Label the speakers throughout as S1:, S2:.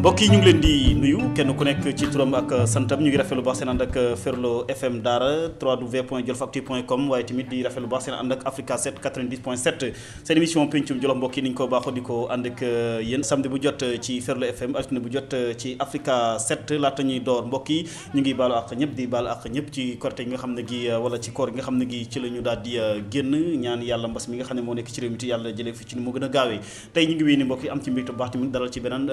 S1: mbokk yi ñu ngi leen di nuyu kenn ku nekk ci turam ak santam ñu ngi rafetlu baax seen ànd ak Ferlo FM Daara www.jolfactu.com waaye tamit di rafetlu baax seen ànd ak Africa 7 90.7 seen émission pencum Jolof mbokk yi ni ñu ko baaxoo di ko ànd ak yéen samedi bu jot ci Ferlo FM altine bu jot ci Africa 7 laata ñuy door mbokk yi ñu ngi baalu ak ñëpp di baalu ak ñëpp ci korite gi nga xam ne gi wala ci koor gi nga xam ne gi ci la ñu daal di génn ñaan yàlla mbas mi nga xam ne moo nekk ci réew mi te yàlla jëlee fi ci ni mu gën a gaawee tey ñu ngi wéy ni mbokk yi am ci mbégte bu baax tamit dalal ci beneen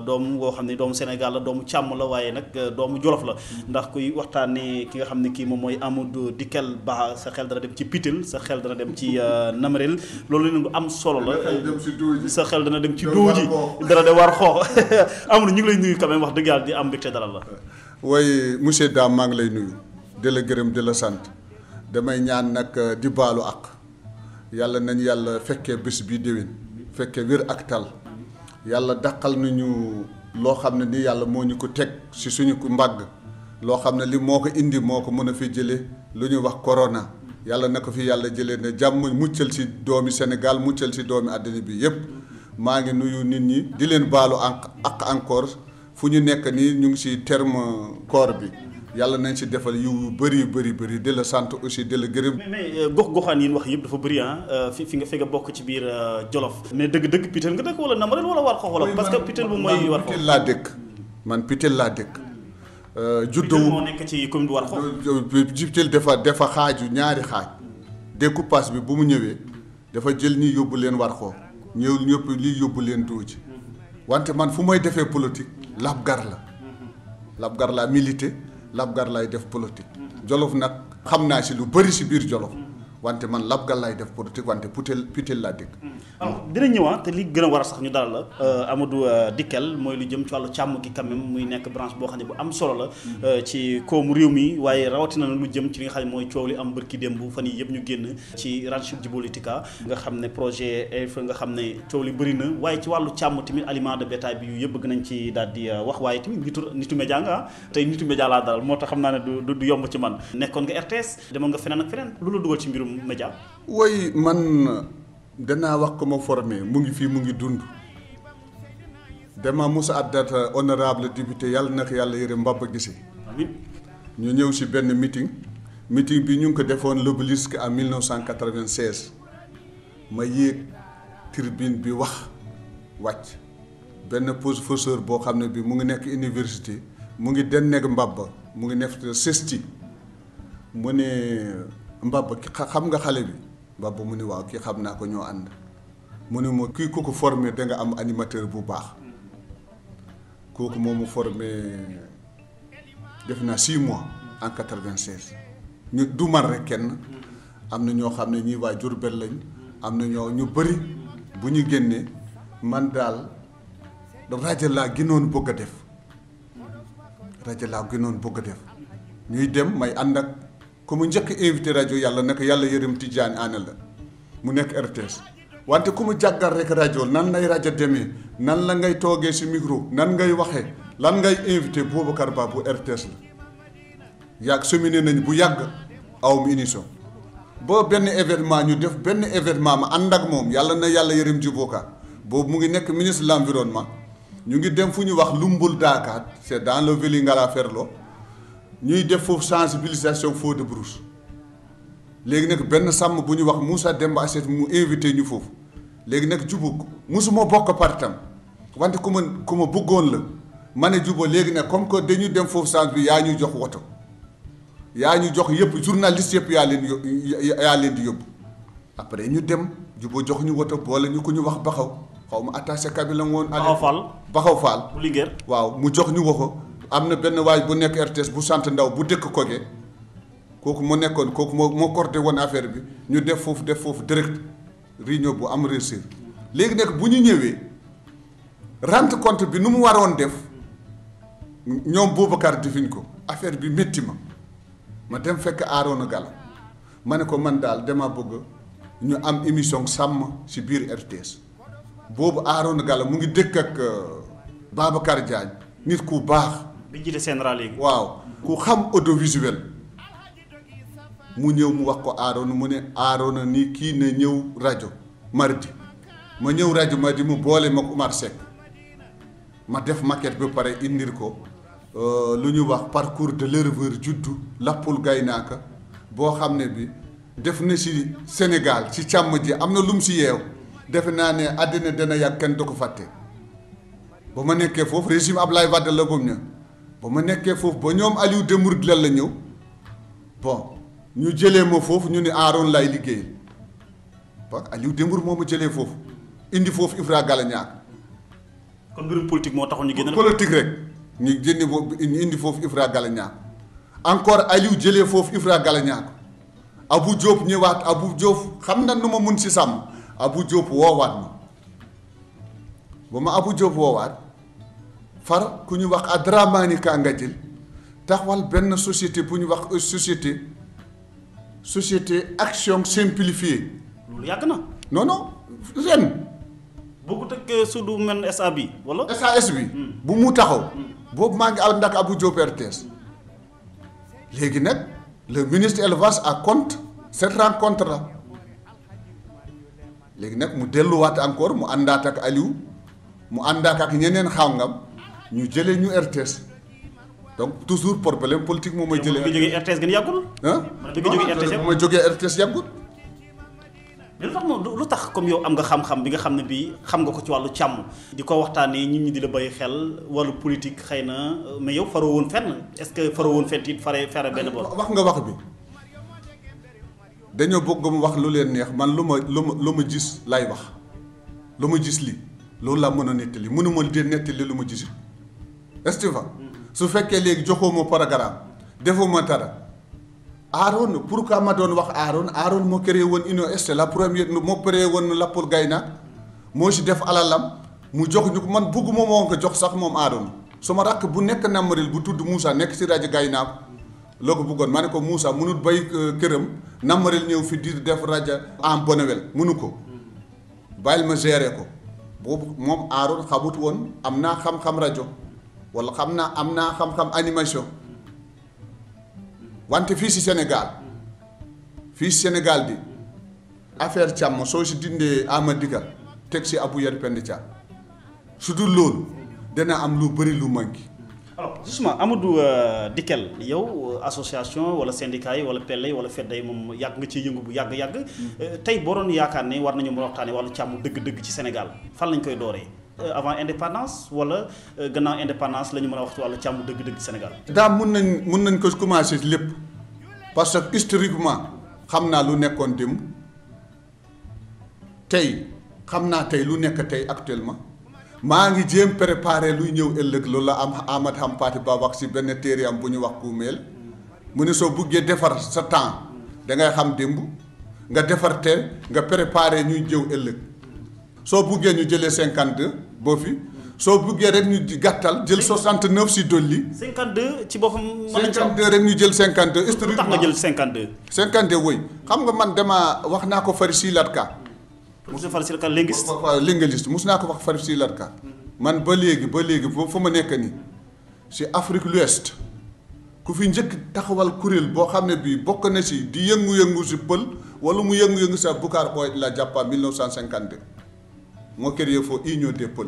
S1: doomu boo xam ne doomu Sénégal la doomu càmm la waaye nag doomu Jolof la ndax kuy waxtaanee ki nga xam ne kii moom mooy Amadou Dikel Bah sa xel dana dem ci Pitel sa xel dana dem ci Namarel loolu leen lu am solo la sa xel dana dem ci Dooji dana de war xoox Amadou ñu ngi lay nuyu quand même wax dëgg yàlla di am mbégte dalal la
S2: way monsieur Dame maa ngi lay nuyu di la gërëm di la sant damay ñaan nag di baalu ak yàlla nañ yàlla fekkee bés bi déwén fekkee wér ak tal yàlla dàqal nañu loo xam ne ni yàlla moo ñu ko teg si suñu mbagg loo xam ne li moo ko indi moo ko mën a fi jëlee lu ñuy wax corona yàlla na ko fi yàlla jëlee ne jàmm muccal si doomi Sénégal muccal si doomi àddina bi yépp maa ngi nuyu nit ñi di leen baalu ak encore fu ñu nekk nii ñu ngi si terme koor bi yàlla nañ si defal yu bëri di la sant aussi di la gërëm.
S1: mais gox-goxaan yi wax yëpp dafa bëri fi nga bokk ci biir Jolof. mais dëgg Pitel nga dëkk wala Namarel wala war xoox wala parce que Pitel bu mooy war xoox.
S2: Pitel laa dëkk man Pitel laa dëkk. juddoo
S1: Pitel moo nekk ci commune bu war xoox.
S2: Pitel dafa xaaju ñaari xaaj découpage bi bu mu ñëwee dafa jël ñi yóbbu leen war xoox ñëpp lii yóbbu leen Dooji wante man fu may defee politique Labgar laa milité. Labgar laay def politique Jolof nag xam naa si lu bëri si biir Jolof wante man Labgar laay def politique wante Pitel laa dégg.
S1: alors dina ñëwaat te li gën a war a sax ñu dalal la Amadou Dikel mooy lu jëm ci wàllu càmm gi quand même muy nekk branche boo xam ne bu am solo la ci koomu réew mi waaye rawatina lu jëm ci li nga xam ne mooy coow li am bërki démb fan yii yëpp ñu génn ci ranch Djibolika nga xam ne projet fa nga xam ne coow li bëri na waaye ci wàllu càmm tamit aliment de bétail bi yu yëpp bëgg nañ ci daal di wax waaye tamit nitu média nga tey nitu média laa dalal moo tax xam naa ne du yomb ci man nekkoon nga RTS demoon nga feneen ak feneen lu la dugal ci mbirum média.
S2: woy man danaa wax ko ma formé mu ngi fii mu ngi dund dama musa addat honorable député yàlla na ko yàlla yërëm Mbaba Guissé ñu ñëw si benn meeting bi ñu ngi ko defoon l'Obélisque en 1996 ma yéeg tribune bi wàcc benn professeur boo xam ne bi mu ngi nekk université mu ngi den nekk Mbaba mu ngi nekk CESTI mu ne Mbaba xam nga xale bi Mbaba mu ne waaw kii xam naa ko ñoo ànd mu ne ma kii ku ko formé da nga am animateur bu baax kooku moomu formé def naa 6 mois en 96 ñu du man rek kenn am na ñoo xam ne ñii waa Jurbel lañ am na ñu bëri bu ñu génnee man daal rajo laa gënoon bëgg a def ñuy dem may ànd ak ku mu njëkk invité rajo yàlla naka yàlla yërëm Tidiane Ané la mu nekk RTS wante ku mu jàggal rek rajo nan lay rajo demee nan la ngay toogee si micro nan ngay waxee lan ngay invité Boubacar Ba bu RTS la yàgg seminé nañ bu yàgg aw mu émission boo benn événement ñu def benn événement ma ànd ak moom yàlla na yàlla yërëm Djiboka boobu mu ngi nekk ministre de l'environnement ñu ngi dem fu ñu wax Lumbul Dakar c'est dans le Vélingara Ferlo ñuy def foofu sensibilisation feu de brousse léegi nag benn sàmm bu ñu wax Moussa Demba Asset mu invité ñu foofu léegi nag Djibo musuma bokk partam wante ku ma bëggoon la ma ne Djibo léegi nag comme que dañu dem foofu sens bi yaa ñu jox woto yaa ñu jox yëpp journaliste yëpp yaa leen di yóbbu après ñu dem Djibo jox ñu woto boole ñu ko ñu wax baxaw xaw ma attaché kabi la woon. baxaw Fall
S1: bu Linguère
S2: waaw mu jox ñu waxo am na benn waay bu nekk RTS bu sant ndaw bu dëkk Koge kooku moo cordé woon affaire bi ñu def foofu direct réunion bu am réussir léegi nag bu ñu ñëwee rendre compte bi nu mu waroon def ñoom Boubacar defuñ ko affaire bi métti ma dem fekk Arona Gala ma ne ko man daal dama bëgg ñu am émission sàmm ci biir RTS boobu Arona Gala mu ngi dëkk ak Babacar Diagne nit ku baax.
S1: bi jiite Sénégal léegi.
S2: waaw ku xam audiovisuel mu ñëw mu wax ko Arona mu ne Arona ni kii ne ñëw rajo mardi ma ñëw rajo mardi mu boole ma ko Oumar Seck ma def maquette ba pare indir ko lu ñu wax parcours de l'éleveur juddu Lappul Gaynaaka boo xam ne bi def na ci Sénégal ci càmm ji am na lu mu ci yeew defe naa ne àddina dana yàgg kenn du ko fàtte ba ma nekkee foofu régime Ablaye Wade la boobu ña ba ma nekkee foofu ba ñoom Aliou Dembourou la ñëw bon ñu jëlee ma foofu ñu ne Arona lay liggéeyal parce que Aliou Dembourou moo ma jëlee foofu indi foofu Ifra Galañaak.
S1: kon mbirum politique moo taxoon ñu génn.
S2: politique rek ñu jëndi foofu indi foofu Ifra Galañaak encore Aliou jëlee foofu Ifra Galañaak Abou Diop ñëwaat Abou Diop xam na nu ma mun si sàmm Abou Diop woowaat ma ba ma Abou Diop woowaat far ku ñu wax Adramani Ka nga jël taxawal benn société bu ñu wax société action simplifiée.
S1: loolu yàgg na.
S2: non ren.
S1: bokkut ak su du mel SA bi wala.
S2: SAS bi. bu mu taxaw. boobu maa ngi ànd ak Abou Diop RTS. léegi nag le ministre élevage a compte cette rencontre là léegi nag mu delluwaat encore mu àndaat ak Aliou mu àndaat ak ñeneen xàngam ñu jëlee ñu RTS donc toujours problème politique moom mooy jëlee.
S1: bi nga jógee RTS gën yàggul.
S2: bi nga jógee RTS ma jógee RTS yàggul.
S1: mais lu tax moom lu tax comme yow am nga xam-xam bi nga xam ne bii xam nga ko ci wàllu càmm. di ko waxtaanee nit ñi di la bàyyi xel wàllu politique xëy na mais yow faroo woon fenn est-ce que faroo woon fenn it fare benn boor.
S2: wax nga wax bi dañoo bëgg mu wax lu leen neex man lu ma gis lay wax lu ma gis li loolu laa mën a nettali mënuma di nettali lu ma gis est-ce que su fekkee léegi joxoo ma programme defoo ma dara. Arona pourquoi ma doon wax Arona moo créé woon Union Est la première moo créé woon Lappul Gaynaak moo si def alalam mu jox ñu ko man bugguma moo ko jox sax moom Arona sama rakk bu nekk Namaril bu tudd Moussa nekk si rajo Gaynaak loo ko bëggoon ma ne ko Moussa mënut bay këram Namaril ñëw fi di def rajo en Bonnevel mënu ko bàyyil ma gérer ko boobu moom Arona xamut woon am naa xam-xam rajo wala am naa xam-xam animation. wante fii si Sénégal di affaire càmm soo si dindee Amadika teg si Abou Yar Pend Thiam su dul loolu dana am lu bëri lu manqué.
S1: alors justement Amadou Dikel yow association wala syndicat yi wala pelle yi wala fedda yi moom yàgg nga ci yëngu bu yàgg tey boo doon yaakaar ne war nañu mën a waxtaanee wàllu càmm dëgg-dëgg ci Sénégal fan lañ koy dooree avant indépendance wala gannaaw indépendance la ñu mën a wax ci wàllu càmm dëgg-dëgg ci Sénégal.
S2: mun nañ ko commencer lépp parce que historiquement xam naa lu nekkoon démb tey xam naa tey lu nekk tey actuellement maa ngi jéem préparer luy ñëw ëllëg loolu la am Ahmad Hampati Ba wax si benn téere am bu ñu wax Koumeel mu ne soo buggee defar sa temps da ngay xam démb nga defar tey nga préparer ñuy jëw ëllëg soo buggee ñu jëlee 52 boo fi soo buggee rek ñu gàttal jël 69 si dolli.
S1: 52 ci boppam.
S2: 52 rek ñu jël 52. historiquement
S1: tax nga jël 52.
S2: 52 woy xam nga man dama wax naa ko Fary Silate Ka.
S1: monsieur Fary Silate Ka linguiste.
S2: waaw linguiste mus naa ko wax Fary Silate Ka man ba léegi fa ma nekk nii si Afrique l'Ouest ku fi njëkk taxawal kuréel boo xam ne bii bokk na si di yëngu-yëngu si pël wala mu yëngu-yëngu sa Boucar Boy la jàppa 1952 moo créé foofu Union des Pël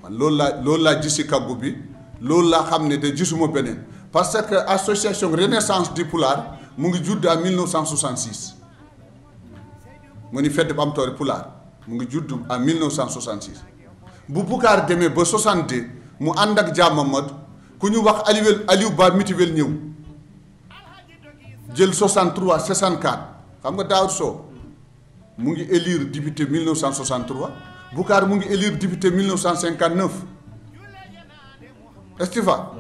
S2: man loolu laa gis si kaggu bi loolu laa xam ne te gisuma beneen parce que association Renaissance du Pulaar mu ngi judd en 1966 mu ni fedd bu am toori Pulaar mu ngi judd en 1966 bu Boucar demee ba 62 mu ànd ak Diamamad ku ñu wax Aliou Ba Mitiwel ñëw jël 63 64 xam nga Daoud Sow mu ngi élire député 1963 Boucar mu ngi élire député 1959 Estiva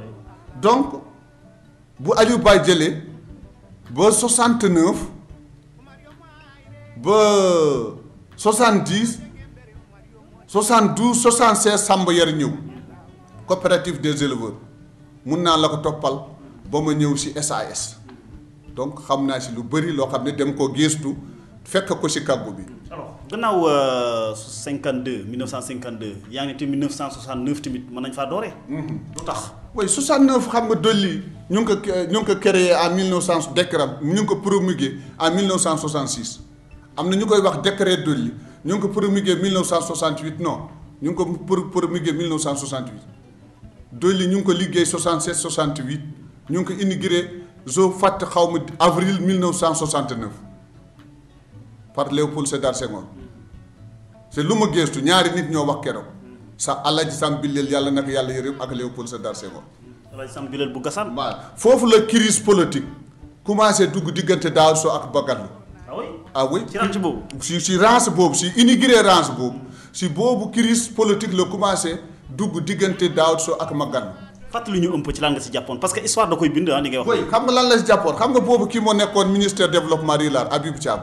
S2: donc bu Aliou Ba jëlee ba 69 ba 70 72 76 Samba Yar ñëw coopérative des éleveurs mun naa la ko toppal ba ma ñëw ci SAS donc xam naa ci lu bëri loo xam ne dem ko gëstu fekk ko ci kàggu bi.
S1: alors gannaaw 1952 yaa ngi tamit 1969 tamit mën nañ faa dooree. lu tax.
S2: oui 69 xam nga dolli ñu ngi ko créé en 1900 décret ñu ngi ko promulgué en 1966 am na ñu koy wax décret dolli ñu ngi ko promulgué 1968 non ñu ngi ko promulgué 1968 dolli ñu ngi ko liggéey 67 68 ñu ngi ko inauguré zo fàtt xaw ma avril 1969 par Léopold Sédar Senghor c'est lu ma gëstu ñaari nit ñoo wax keroog sa Alaaji Sam Bilel yàlla nag yàlla yërëm ak Léopold Sédar Senghor.
S1: Alaaji Sam Bilel bu Gassane.
S2: waaw foofu la crise politique commencé dugg diggante Daouda Sow ak Bagadlo.
S1: ah oui ci ranch boobu.
S2: si ranch boobu si inauguré ranch boobu si boobu crise politique la commencé dugg diggante Daouda Sow ak Bagadlo.
S1: fàttali ñu un peu ci lan nga si jàppoon parce que histoire da koy bind ni ngay wax.
S2: oui xam nga lan la si jàppoon xam nga boobu kii moo nekkoon ministère développement rural Habib Thiam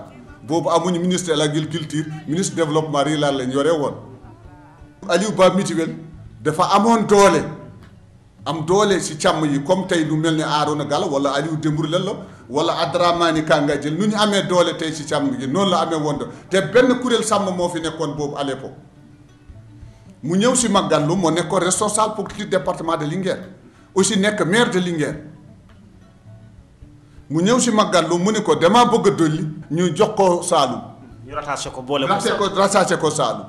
S2: boobu amuñu ministère de l'agriculture ministre développement rural lañ yore woon. Aliou Ba Mituwel dafa amoon doole am doole si càmm yi comme tey lu mel ni Arona Gall wala Aliou Dembourou Lelo wala Adramani Kanga Jël nu ñu amee doole tey si càmm gi noonu la amee woon te benn kuréel sàmm moo fi nekkoon boobu à l'époque mu ñëw si Magadlo moo nekkoon responsable politique département de Linguère aussi nekk maire de Linguère mu ñëw si Magadlo mu ne ko damaa bëgg a dolli ñu jox ko Saalum.
S1: ñu rattaché ko boole
S2: ko Saalum.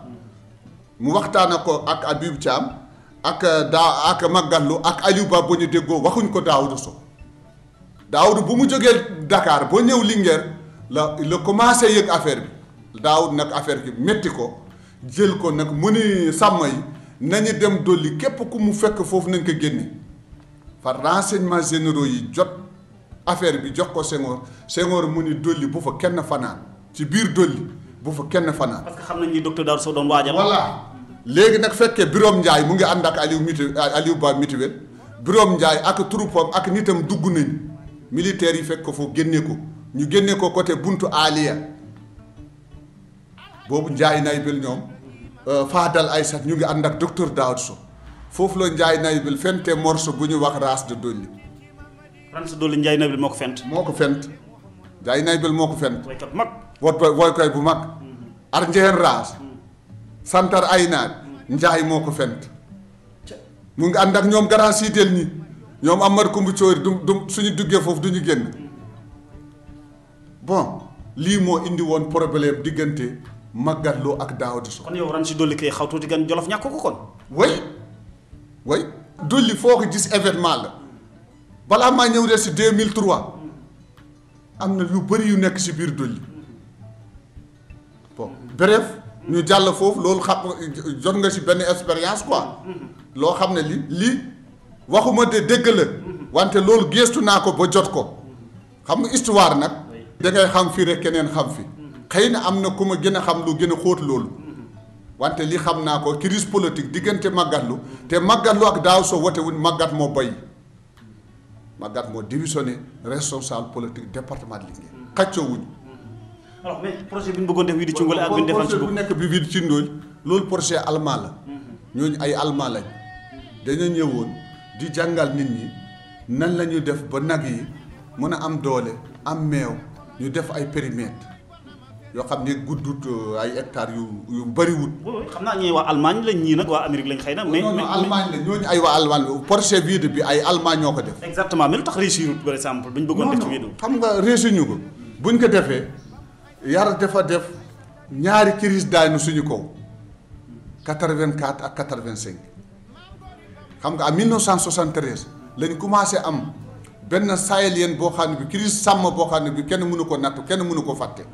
S2: mu waxtaana ko ak Habib Thiam ak Magadlo ak Aliou Ba ba ñu déggoo waxuñ ko Daouda Sow Daouda bu mu jógee Dakar ba ñëw Linguère la commencé yëg affaire bi Daouda nag affaire bi métti ko jël ko nag mu ni sàmm yi nañu dem dolli képp ku mu fekk foofu nañ ko génne par renseignements généraux yi jot affaire bi jox ko Senghor mu ni dolli bu fa kenn fanaan ci biir dolli bu fa kenn fanaan.
S1: parce que xam nañ ni docteur Daouda Sow doon waajal.
S2: voilà léegi nag fekkee Birame Ndiaye mu ngi ànd ak Aliou Ba Mituwel Birame Ndiaye ak troupam ak nitam dugg nañ militaires yi fekk ko foofu génne ko ñu génne ko côté buntu Aliya boobu Ndiaye Naybel ñoom Fadal Aïssat ñu ngi ànd ak docteur Daouda Sow foofu la Ndiaye Naybel fente morceau bu ñu wax race de dolli.
S1: race de dolli Ndiaye Naybel moo ko fent.
S2: Ndiaye Naybel moo ko fent.
S1: woykat bu mag.
S2: woykat bu mag. ar njeen raas. santar ay naat. Ndiaye moo ko fent. mu ngi ànd ak ñoom grand siideel ñi ñoom Amar Koumba Coori du suñu duggee foofu du ñu génn bon lii moo indi woon problème diggante Magadlo ak Daouda Sow.
S1: kon yow ran si dolli kay xaw tuuti gan Jolof ñàkk ko kon.
S2: way dolli foo ko gis événement la balaa maa ñëw de si 2003 am na lu bëri yu nekk si biir dolli bon bref ñu jàll foofu loolu xam jot nga si benn expérience quoi loo xam ne lii waxuma de dégg la wante loolu gëstu naa ko ba jot ko xam nga histoire nag da ngay xam fii rek keneen xam fi xëy na am na ku ma gën a xam lu gën a xóot loolu wante li xam naa ko crise politique diggante Magadlo te Magadlo ak Daouda Sow wote wuñ Magat moo bay Magat moo démissionné responsable politique département de Linguère xàccoo wuñ.
S1: alors mais projet bi ñu bëggoon def wii di ci Ngol ak bi ñu defal ci
S2: bu nekk bi wii di ci Ndóol loolu projet allemand la ñooñu ay allemand lañ dañoo ñëwoon di jàngal nit ñi nan la ñu def ba nag yi mën a am doole am meew ñu def ay périmètre yoo xam ne guddut ay hectares yu bëriwut.
S1: xam naa ñuy waa Allemagne lañ ñii nag waa Amérique lañ xëy na. mais
S2: non Allemagne la ñooñu ay waa Allemagne projet vide bi ay Allemagne ñoo ko def.
S1: exactement mais lu tax réussir par exemple bu ñu bëggoon def ci vide.
S2: xam nga réussir ñu ko buñ ko defee yàlla dafa def ñaari crise daanu suñu kaw 84 ak 85 xam nga en 1973 lañ commencé am benn sahélien boo xam ne bi crise sàmm boo xam ne bi kenn mënu ko natt kenn mënu ko fàtte.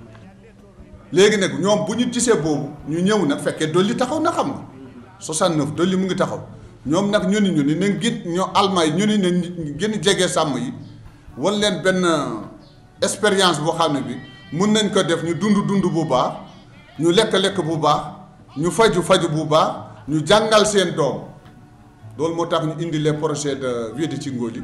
S2: léegi nag ñoom bu ñu gisee boobu ñu ñëw nag fekkee dolli taxaw na xam nga 69 dolli mu ngi taxaw ñoom nag ñu ni nañ gën ñoo Allemagne ñu ni nañ gën a jege sàmm yi wan leen benn expérience boo xam ne bi mun nañ ko def ñu dund bu baax ñu lekk bu baax ñu faju bu baax ñu jàngal seen doom loolu moo tax ñu indi les projets de Wiede ci Ngoli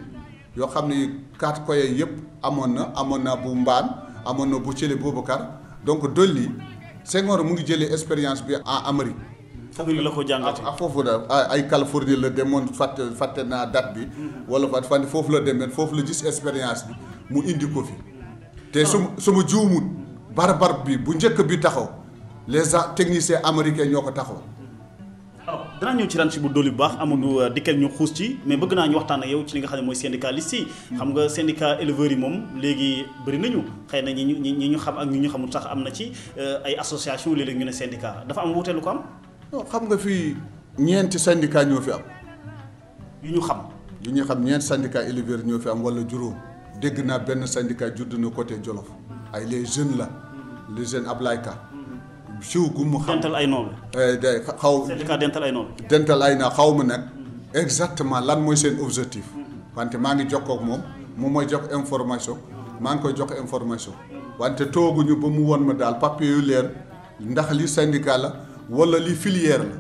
S2: yoo xam ne 4 koye yëpp amoon na bu Mbaan amoon na bu Thielé Boubacar donc dolli Senghor mu ngi jëlee expérience bi en Amérique.
S1: Amérique la ko jàngatee.
S2: foofu la ay Californie la demoon fàtte naa date bi. wala fan foofu la demee foofu la gis expérience bi mu indi ko fi. te su ma juumut barbar bi bu njëkk bi taxaw les techniciens américains ñoo ko taxawal.
S1: alors danaa ñëw ci ranch bu Doli bu baax Amadou dikkal ñu xuus ci mais bëgg naa ñu waxtaan ak yow ci li nga xam ne mooy syndicaliste yi. xam nga syndicat éleveurs yi moom léegi bëri nañu xëy na ñi ñu xam ak ñi ñu xamul sax am na ci ay association léeg-léeg ñu ne syndicat dafa am wuute lu ko am.
S2: non xam nga fii ñeenti syndicat ñoo fi am.
S1: yu ñu xam.
S2: ñeenti syndicat éleveurs ñoo fi am wala juróom dégg naa benn syndicat judd na côté Jolof ay les jeunes la les jeunes Ablaye Ka. siw gu mu xam
S1: dental ay noonu.
S2: xaw
S1: syndicat dental ay noonu.
S2: dental ay na xaw ma nag exactement lan mooy seen objectif wante maa ngi jokkoo ak moom mooy jox information maa ngi koy jox information wante tooguñu ba mu won ma daal papier yu leer ndax li syndicat la wala li filière la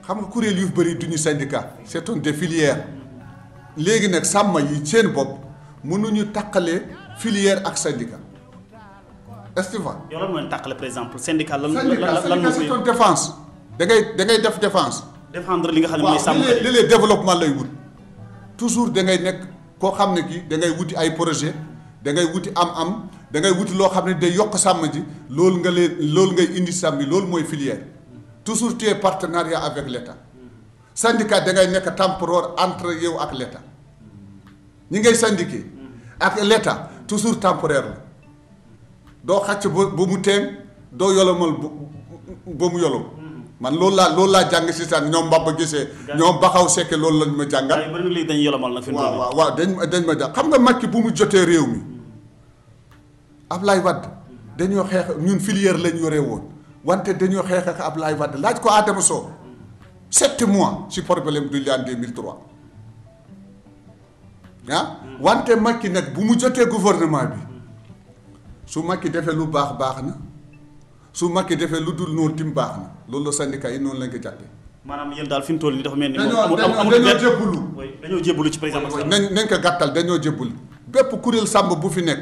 S2: xam nga kuréel yu bëri duñu syndicat c'est un des filières léegi nag sàmm yi seen bopp mënuñu taqalee filière ak syndicat. Estefa.
S1: yow lan mooy tàqale par exemple syndicat lan
S2: c'est une défense da ngay def défense.
S1: défendre li nga xam ne mooy sàmm
S2: li développement lay wut toujours da ngay nekk koo xam ne kii da ngay wuti ay projet da ngay wuti am da ngay wuti loo xam ne day yokk sàmm ji loolu ngay indi sàmm bi loolu mooy filière toujours tu es partenariat avec l'État syndicat da ngay nekk temporaire entre yow ak l'État ñi ngay syndiqué ak l'État toujours temporaire la. doo xàcc ba mu teen doo yolomal ba mu yolom man loolu laa jàng si saan ñoom Mbaba gisee ñoom Baxaw Sekke loolu lañ ma jàngal.
S1: waaye bëri na léegi dañuy yolomal nag.
S2: waaw dañ ma jàng xam nga Macky bu mu jotee réew mi Ablaye Wade dañoo xeex ñun filière lañ yore woon wante dañoo xeex ak Ablaye Wade laaj ko Adama Sow 7 mois si problème du en 2003 wante Macky nag bu mu jotee gouvernement bi. su Macky defee lu baax na su Macky defee lu dul noonu tim baax na loolu la syndicat yi noonu lañ ko jàppee.
S1: maanaam yéen daal fi mu toll nii dafa mel ni.
S2: dañoo jébbalu.
S1: dañoo jébbalu ci président Macky Sall.
S2: nañ ko gàttal dañoo jébbalu bépp kuréel sàmm bu fi nekk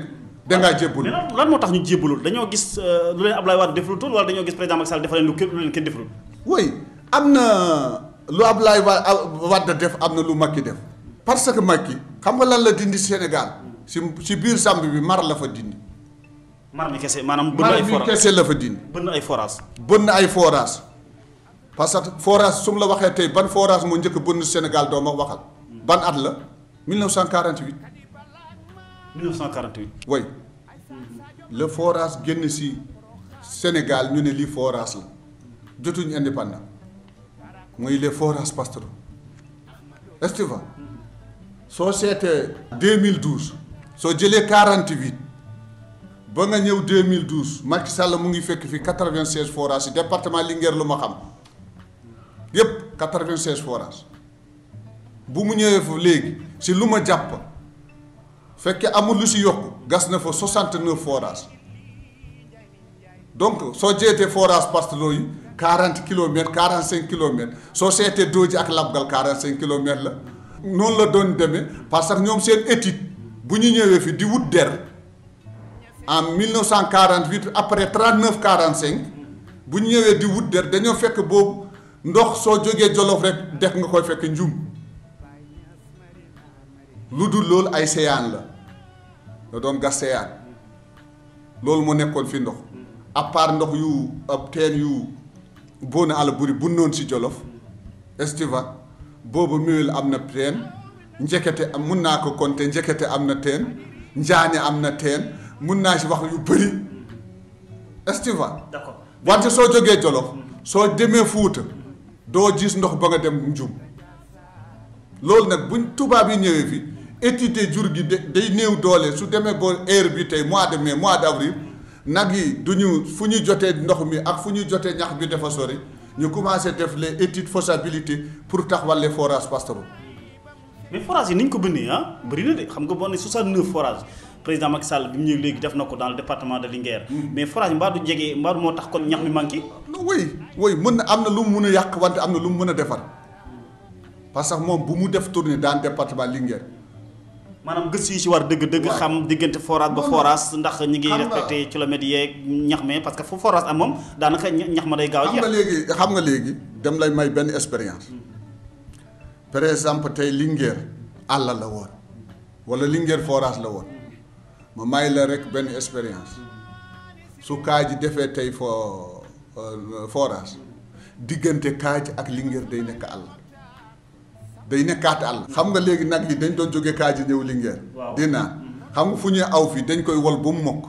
S2: dangaa jébbalu.
S1: mais lan moo tax ñu jébbalul dañoo gis lu leen Ablaye Wade deful tool wala dañoo gis président Macky Sall defal leen lu leen kenn deful.
S2: oui am na lu Ablaye Wade def am na lu Macky def parce que Macky xam nga lan la dindi Sénégal si biir sàmm bi mar la fa dindi.
S1: mar mi kese maanaam bënn ay forage
S2: kese la fa dindi. bënn ay forage parce que forage su mu la waxee tey ban forage moo njëkk bënn Sénégal doo ma waxal. ban at la 1948.
S1: 1948.
S2: oui le forage génn si Sénégal ñu ne lii forage la jotuñu indépendant mooy les forages pastoraux est-ce que soo seetee 2012 soo jëlee 48. ba nga ñëw 2012 Macky Sall mu ngi fekk fi 96 forages yi département Linguère lu ma xam yépp 96 forages bu mu ñëwee fa léegi si lu ma jàpp fekkee amul lu si yokku gas na fa 69 forages donc soo jeetee forage pastoraux yi 40 kilomètres 45 kilomètres soo seetee Dooji ak Labgal 45 kilomètres la noonu la doon demee parce que ñoom seen étude bu ñu ñëwee fi di wut der en 1948 après 39-45 bu ñu ñëwee di wut der dañoo fekk boobu ndox soo jógee Jolof rek dex nga koy fekk njum lu dul loolu ay séyaan la da doon gas séyaan loolu moo nekkoon fi ndox à part ndox yu ab teen yu Boona àll buri bu noon si Jolof estiva boobu Mewel am na teen njëkkate am mun naa ko compter njëkkate am na teen Njaane am na teen mun naa si wax yu bëri estiva
S1: d'accord
S2: wante soo jógee Jolof soo demee Fuuta doo gis ndox ba nga dem njum loolu nag buñ tubaab yi ñëwee fi étudier jur gi day néew doole su demee ba heure bi tey mois de mai mois d' avril nag yi du ñu fu ñuy jotee ndox mi ak fu ñuy jotee ñax bi dafa sori ñu commencé def les études faisabilité pour taxawal les forages pastoraux.
S1: mais forage yi ni ñu ko bënnee bëri na de xam nga boo ne 69 forages président Macky Sall bi mu ñëw léegi def na ko dans le département de Linguère. mais forage mbaa du jege mbaa moo tax kon ñax mi manqué.
S2: oui mën na am na lu mu mën a yàq wante am na lu mu mën a defar parce que moom bu mu def tournée dans le département Linguère.
S1: maanaam gëstu yi ci war dëgg-dëgg xam diggante forage ba forage ndax ñi ngi respecté kilomètres yeeg ñax mi parce que fu forage am moom daanaka ñax ma day gaaw a jeex.
S2: xam nga léegi dem lay may benn expérience par exemple tey Linguère àll la woon wala Linguère forage la woon ma may la rek benn expérience su kaa ji defee tey foo forage diggante Kaaji ak Linguère day nekk àll day nekkaat àll. xam nga léegi nag yi dañ doon jóge Kaaji ñëw Linguère. di naan xam nga fu ñuy aw fii dañ koy wol ba mu mokk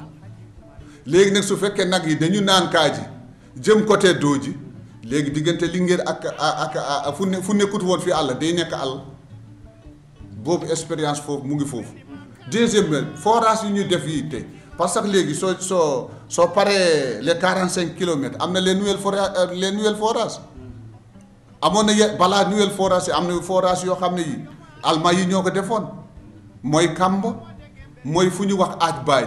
S2: léegi nag su fekkee nag yi dañu naan Kaaji jëm côté Dooji léegi diggante Linguère ak fu nekkut woon fii àll day nekk àll boobu expérience foofu mu ngi foofu. deuxième forage yu ñu def yi te parce que léegi soo paree les 45 kilomètres am na les nouvelles forages amoon na balaa nouvelle forage yi am na forage yoo xam ne yi Allemagne yi ñoo ko defoon mooy Kamb mooy fu ñu wax aaj baay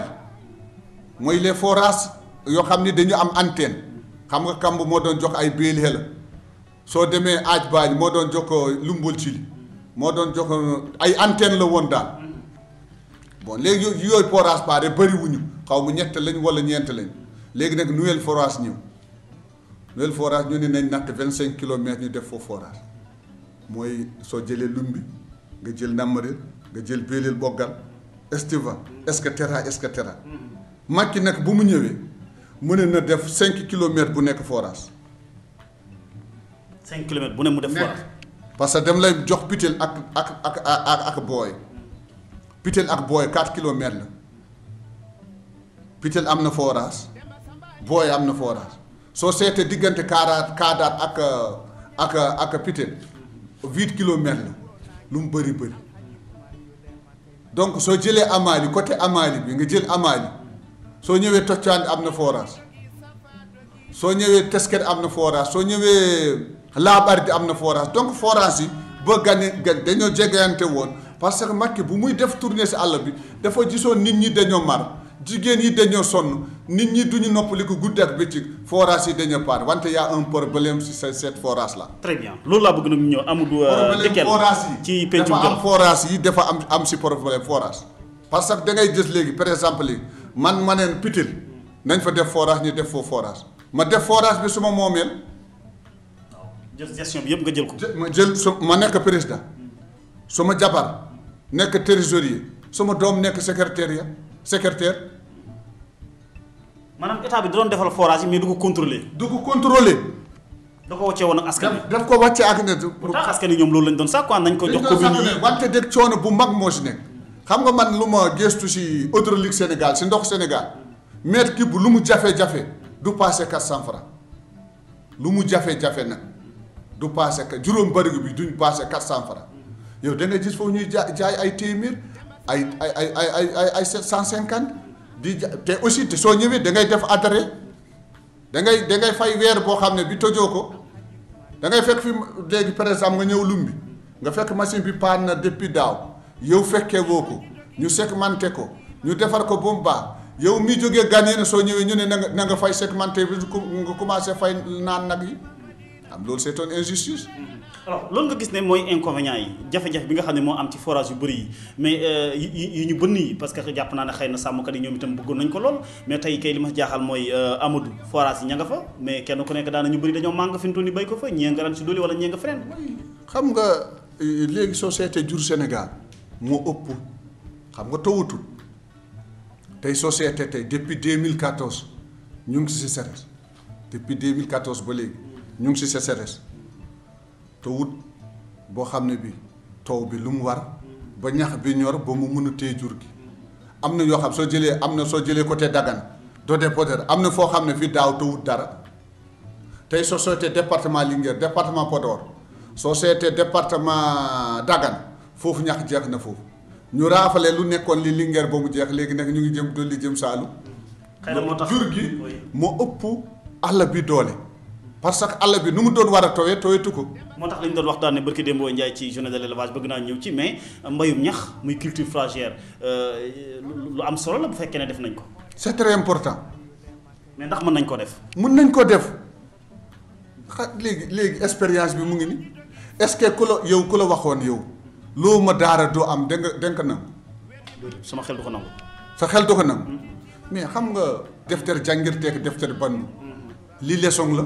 S2: mooy les forages yoo xam ne dañu am antenne xam nga Kamb moo doon jox ay béel la soo demee aaj baay moo doon jox ko lumbul ci moo doon jox ay antenne la woon daal. bon léegi yooyu forage pare bëriwuñu xaw ma ñett lañ wala ñeent lañ léegi nag nouvelle forage ñëw nouvelle forage ñu ne nañ natt 25 kilomètres ñu def foofu forage mooy soo jëlee Lumbi nga jël Namarel nga jël Belel Boggal Estiva Escatera Macky nag bu mu ñëwee mu ne na def 5 kilomètres bu nekk forage.
S1: 5 kilomètres bu ne mu def forage.
S2: parce que dem lay jox Pitel ak Booy. Pitel ak Booy 4 kilomètres la Pitel am na forage Booy am na forage soo seetee diggante Kaadaat ak Pitel 8 kilomètres la lu mu bëri donc soo jëlee Amali côté Amali bi nga jël Amali soo ñëwee Toccaandi am na forage soo ñëwee Tesket am na forage soo ñëwee Laabardi am na forage donc forage yi ba dañoo jegeyante woon. parce que Macky bu muy def tournée si àll bi dafa gisoon nit ñi dañoo mar jigéen yi dañoo sonn nit ñi duñu noppaliku guddi ak bëccëg forage yi dañoo paar wante y a un problème si cette forage là.
S1: très bien loolu laa bëgg nag ñu ñëw Amadou.
S2: problème forage yi
S1: ci pencum
S2: dafa am forage yi dafa am si problème forage. parce que da ngay gis léegi par exemple léegi ma neen Pitil nañ fa def forage ñu def foofu forage ma def forage bi suma moomeel.
S1: waaw gestion bi yëpp nga jël ko.
S2: ma jël ma nekk président suma jabar nekk trésorier sama doom nekk secrétaire.
S1: maanaam état bi da doon defal forage yi mais du ko contrôler.
S2: da
S1: ko wàccee woon ak askan wi.
S2: daf ko wàccee ak ne.
S1: pourtant askan wi ñoom loolu lañ doon sax quoi nañ ko jox commune yi
S2: wante dëgg coono bu mag moo si nekk. xam nga man lu ma gëstu si hydraulique Sénégal si ndox Sénégal mètre cube lu mu jafe-jafe du passé 400 francs lu mu jafe-jafe nag du passé juróom barigo bi duñ passé 400 francs yow da nga gis foofu ñuy jaay ay téeméer ay 750 di te aussi te soo ñëwee da ngay def adhéré da ngay fay weer boo xam ne bi tojoo ko da ngay fekk fi léegi par exemple nga ñëw Lumbi nga fekk machine bi paan na depuis daaw yow fekkee woo ko ñu segmenté ko ñu defar ko ba mu baax yow mi jógee gagné na soo ñëwee ñu ne na nga fay segmenté bi nga commencé fay naan nag yi am loolu c'est une injustice.
S1: alors loolu nga gis ne mooy inconvénient yi jafe-jafe bi nga xam ne moo am ci forage yu bëri yi mais yi ñu bënn yi parce que jàpp naa ne xëy na sàmmkat yi ñoom itam bëggoon nañ ko lool mais tey kay li ma jaaxal mooy Amadou forage yi ña nga fa mais kenn ku nekk daana ñu bëri dañoo màng fi mu toll nii béy ko fa ñee nga ran si dooli wala ñee nga feneen.
S2: xam nga léegi société jur Sénégal moo ëpp xam nga tawutul tey société tey depuis 2014 ñu ngi si sécheresse depuis 2014 ba léegi ñu ngi si sécheresse te wut boo xam ne bi taw bi lu mu war ba ñax bi ñor ba mu mën a téye jur gi am na yoo xam soo jëlee côté Dagana Dodé Podor am na foo xam ne fii daaw te wut dara tey soo seetee département Linguère département Podor soo seetee département Dagana foofu ñax jeex na foofu ñu raafale lu nekkoon li Linguère ba mu jeex léegi nag ñu ngi jëm dolli jëm Saalum.
S1: xëy na moo tax
S2: jur gi moo ëpp àll bi doole. parce que àll bi nu mu doon war a tooyetu ko.
S1: moo tax li ñu doon waxtaan ne barki Dembo Ndiaye ci journée de l'élevage bëgg naa ñëw ci mais mbayum ñax muy culture fourragère lu am solo la bu fekkee ne def nañ ko.
S2: c'est très important.
S1: mais ndax mën nañ ko def.
S2: mën nañ ko def léegi expérience bi mu ngi ni est-ce que ku la waxoon yow loo ma daara doo am danga ko nangu.
S1: sama xel du ko nangu.
S2: sa xel du ko nangu. mais xam nga defter jàngirteek defter ban li leçon la.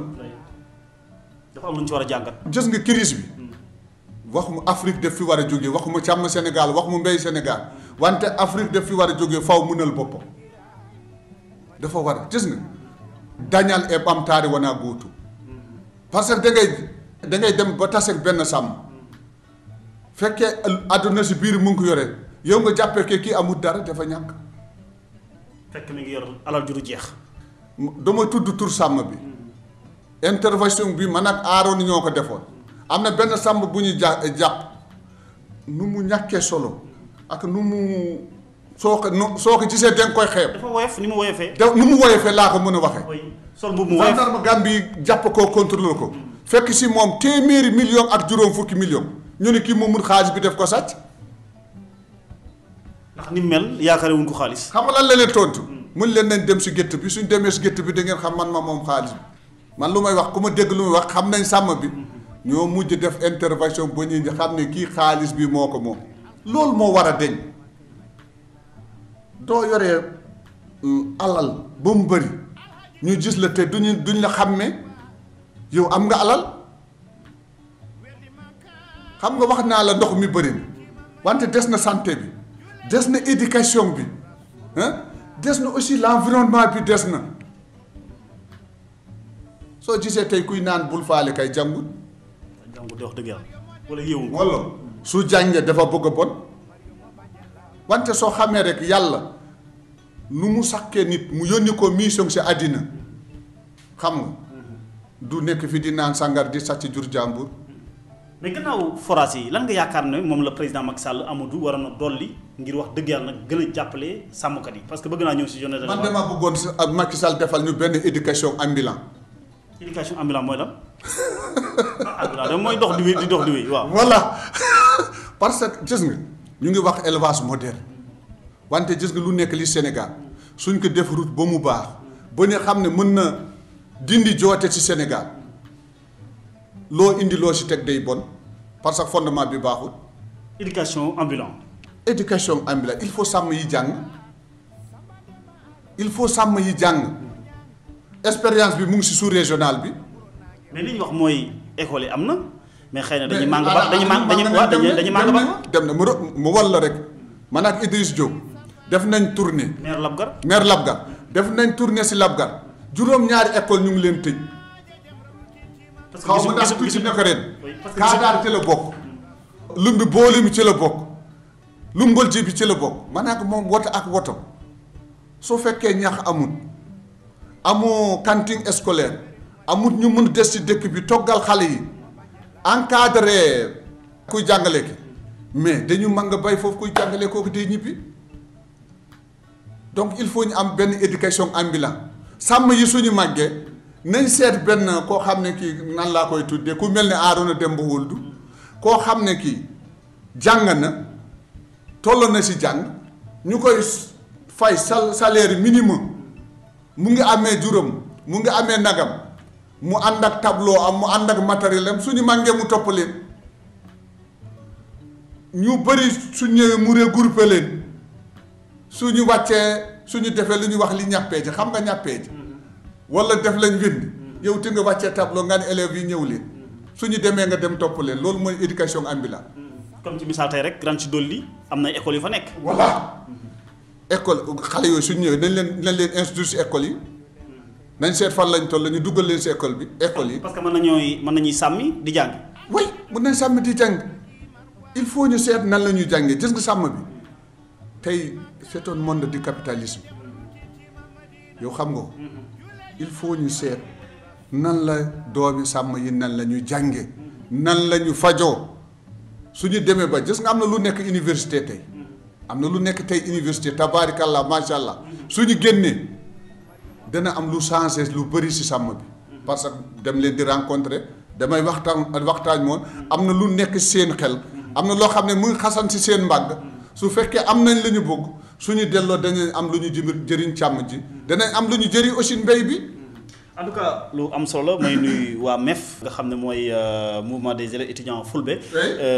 S1: dafa am lu ñu ci war a jàngat.
S2: gis nga crise bi waxuma Afrique daf fi war a jógee waxuma càmm Sénégal waxuma mbéy Sénégal wante Afrique daf fi war a jógee faw mënal boppam dafa war a gis nga dañal e ɓamtaare wonaa gootum par ce que da ngay dem ba tase benn sàmm fekkee àdduna si biir mu ngi ko yore yow nga jàppee ke kii amul dara dafa ñàkk
S1: fekk mi ngi yor alal ju du jeex.
S2: dama tudd tur sàmm bi intervention bi man ak Aaron ñoo ko defoon am na benn sàmm bu ñu jàpp nu mu ñàkkee solo ak nu mu soo ko gisee danga koy xeeb.
S1: dafa woyof ni mu woyofee.
S2: nu mu woyofee laa ko mën a waxee.
S1: sol bu mu woyof
S2: gendarme Gambie jàpp koo contrôler ko. fekk si moom téeméeri million ak juróom fukki million ñu ne kii moom mun xaalis bi def ko sàcc.
S1: ndax ni mu mel yaakaare wuñ ko xaalis.
S2: xam nga lan la leen tontu. mun leen nañ dem si gétt bi suñ demee si gétt bi da ngeen xam man ma moom xaalis bi man lu may wax ku ma dégg lu may wax xam nañ sàmm bi ñoo mujj def intervention ba ñu xam ne kii xaalis bi moo ko moom. loolu moo war a deñ doo yoree alal ba mu bëri ñu gis la te duñ la xàmme yow am nga alal xam nga wax naa la ndox mi bëri na wante des na santé bi des na éducation bi des na aussi l'environnement bi des na soo gisee tey kuy naan bul faale kay jàngul.
S1: jàngul di wax dëgg yàlla wala yéewul.
S2: walla su jàngee dafa bëgg a bon wante soo xamee rek yàlla nu mu sakkee nit mu yónni ko mission si àddina xam nga du nekk fi di naan sangar di sàcc jur jàmbur.
S1: mais gannaaw forage yi lan nga yaakaar ne moom la président Macky Sall Amadou war na dolli ngir wax dëgg yàlla nag gën a jàppale sàmmkat yi parce que bëgg naa ñëw si journée.
S2: man dama bëggoon si Macky Sall defal ñu benn éducation ambulant.
S1: éducation ambulant mooy lan ambulant mooy dox di wéy di dox di wéy waaw.
S2: voilà parce que gis nga ñu ngi wax élevage moderne wante gis nga lu nekk li Sénégal suñ ko def route ba mu baax ba ñu xam ne mën na dindi joote ci Sénégal loo indi loo si teg day bon parce que fondement bi baaxul.
S1: éducation ambulant.
S2: éducation ambulant il faut sàmm yi jàng il faut sàmm yi jàng expérience bi mu ngi si sous régional bi.
S1: mais li ñu wax mooy école yi am na mais xëy na dañuy màng ba dañuy màng ba
S2: dem na mu wal la rek man ak Idriss Diop def nañ tournée. maire Labgar def nañ tournée si Labgar juróom-ñaari école ñu ngi leen tëj.
S1: parce
S2: xaw ma ndax tuuti na ko ren. Kaadaar ci la bokk. lumbi booli mi ci la bokk. lumbal ji bi ci la bokk man ak moom woto ak woto soo fekkee ñax amul amoo cantine scolaire amul ñu mun des ci dëkk bi toggal xale yi encadré kuy jàngale ki mais dañu mën nga bay foofu kuy jàngale kooku day ñibbi donc il faut ñu am benn éducation ambulant sàmm yi suñu màggee nañ seet benn koo xam ne kii nan laa koy tuddee ku mel ne Arouna Demba Wuldu koo xam ne kii jàng na toll na si jàng ñu koy fay salaire minimum mu ngi amee juróom mu ngi amee nagam mu ànd ak tableau am mu ànd ak matériel am suñu màngee mu topp leen ñu bëri su ñëwee mu regroupé leen suñu wàccee suñu defee lu ñuy wax li ñàppee ji xam nga ñàppee ji wala def lañ wind yow te nga wàccee tableau nga ne élèves yi ñëw leen suñu demee nga dem topp leen loolu mooy éducation ambulant.
S1: comme ci misaal tey rek ren ci dolli am na école yu fa nekk.
S2: voilà école xale yooyu suñu ñëwee nañ leen institut si école yi nañ seet fan lañ toll ñu duggal leen si école yi.
S1: parce que mën nañuy sàmmi di jàng.
S2: oui mën nañ sàmmi di jàng il faut ñu seet nan la ñuy jàngee gis nga sàmm bi tey c'est un monde du capitalisme yow xam nga ko il faut ñu seet nan la doomi sàmm yi nan la ñuy jàngee nan la ñu fajoo. suñu demee ba gis nga am na lu nekk université tey am na lu nekk tey université tabaarikallah macha allah suñu génnee dana am lu changé lu bëri si sàmm bi parce que dem leen di rencontrer damay waxtaan moom am na lu nekk seen xel am na loo xam ne mu ngi xasan si seen mbàgg su fekkee am nañ la ñu bëgg suñu delloo dañuy am lu ñu jëriñ càmm ji danañ am lu ñu jëriñ aussi mbéy bi.
S1: en tout cas lu am solo may nuyu waa MEF nga xam ne mooy mouvement des élèves étudiants Fulbe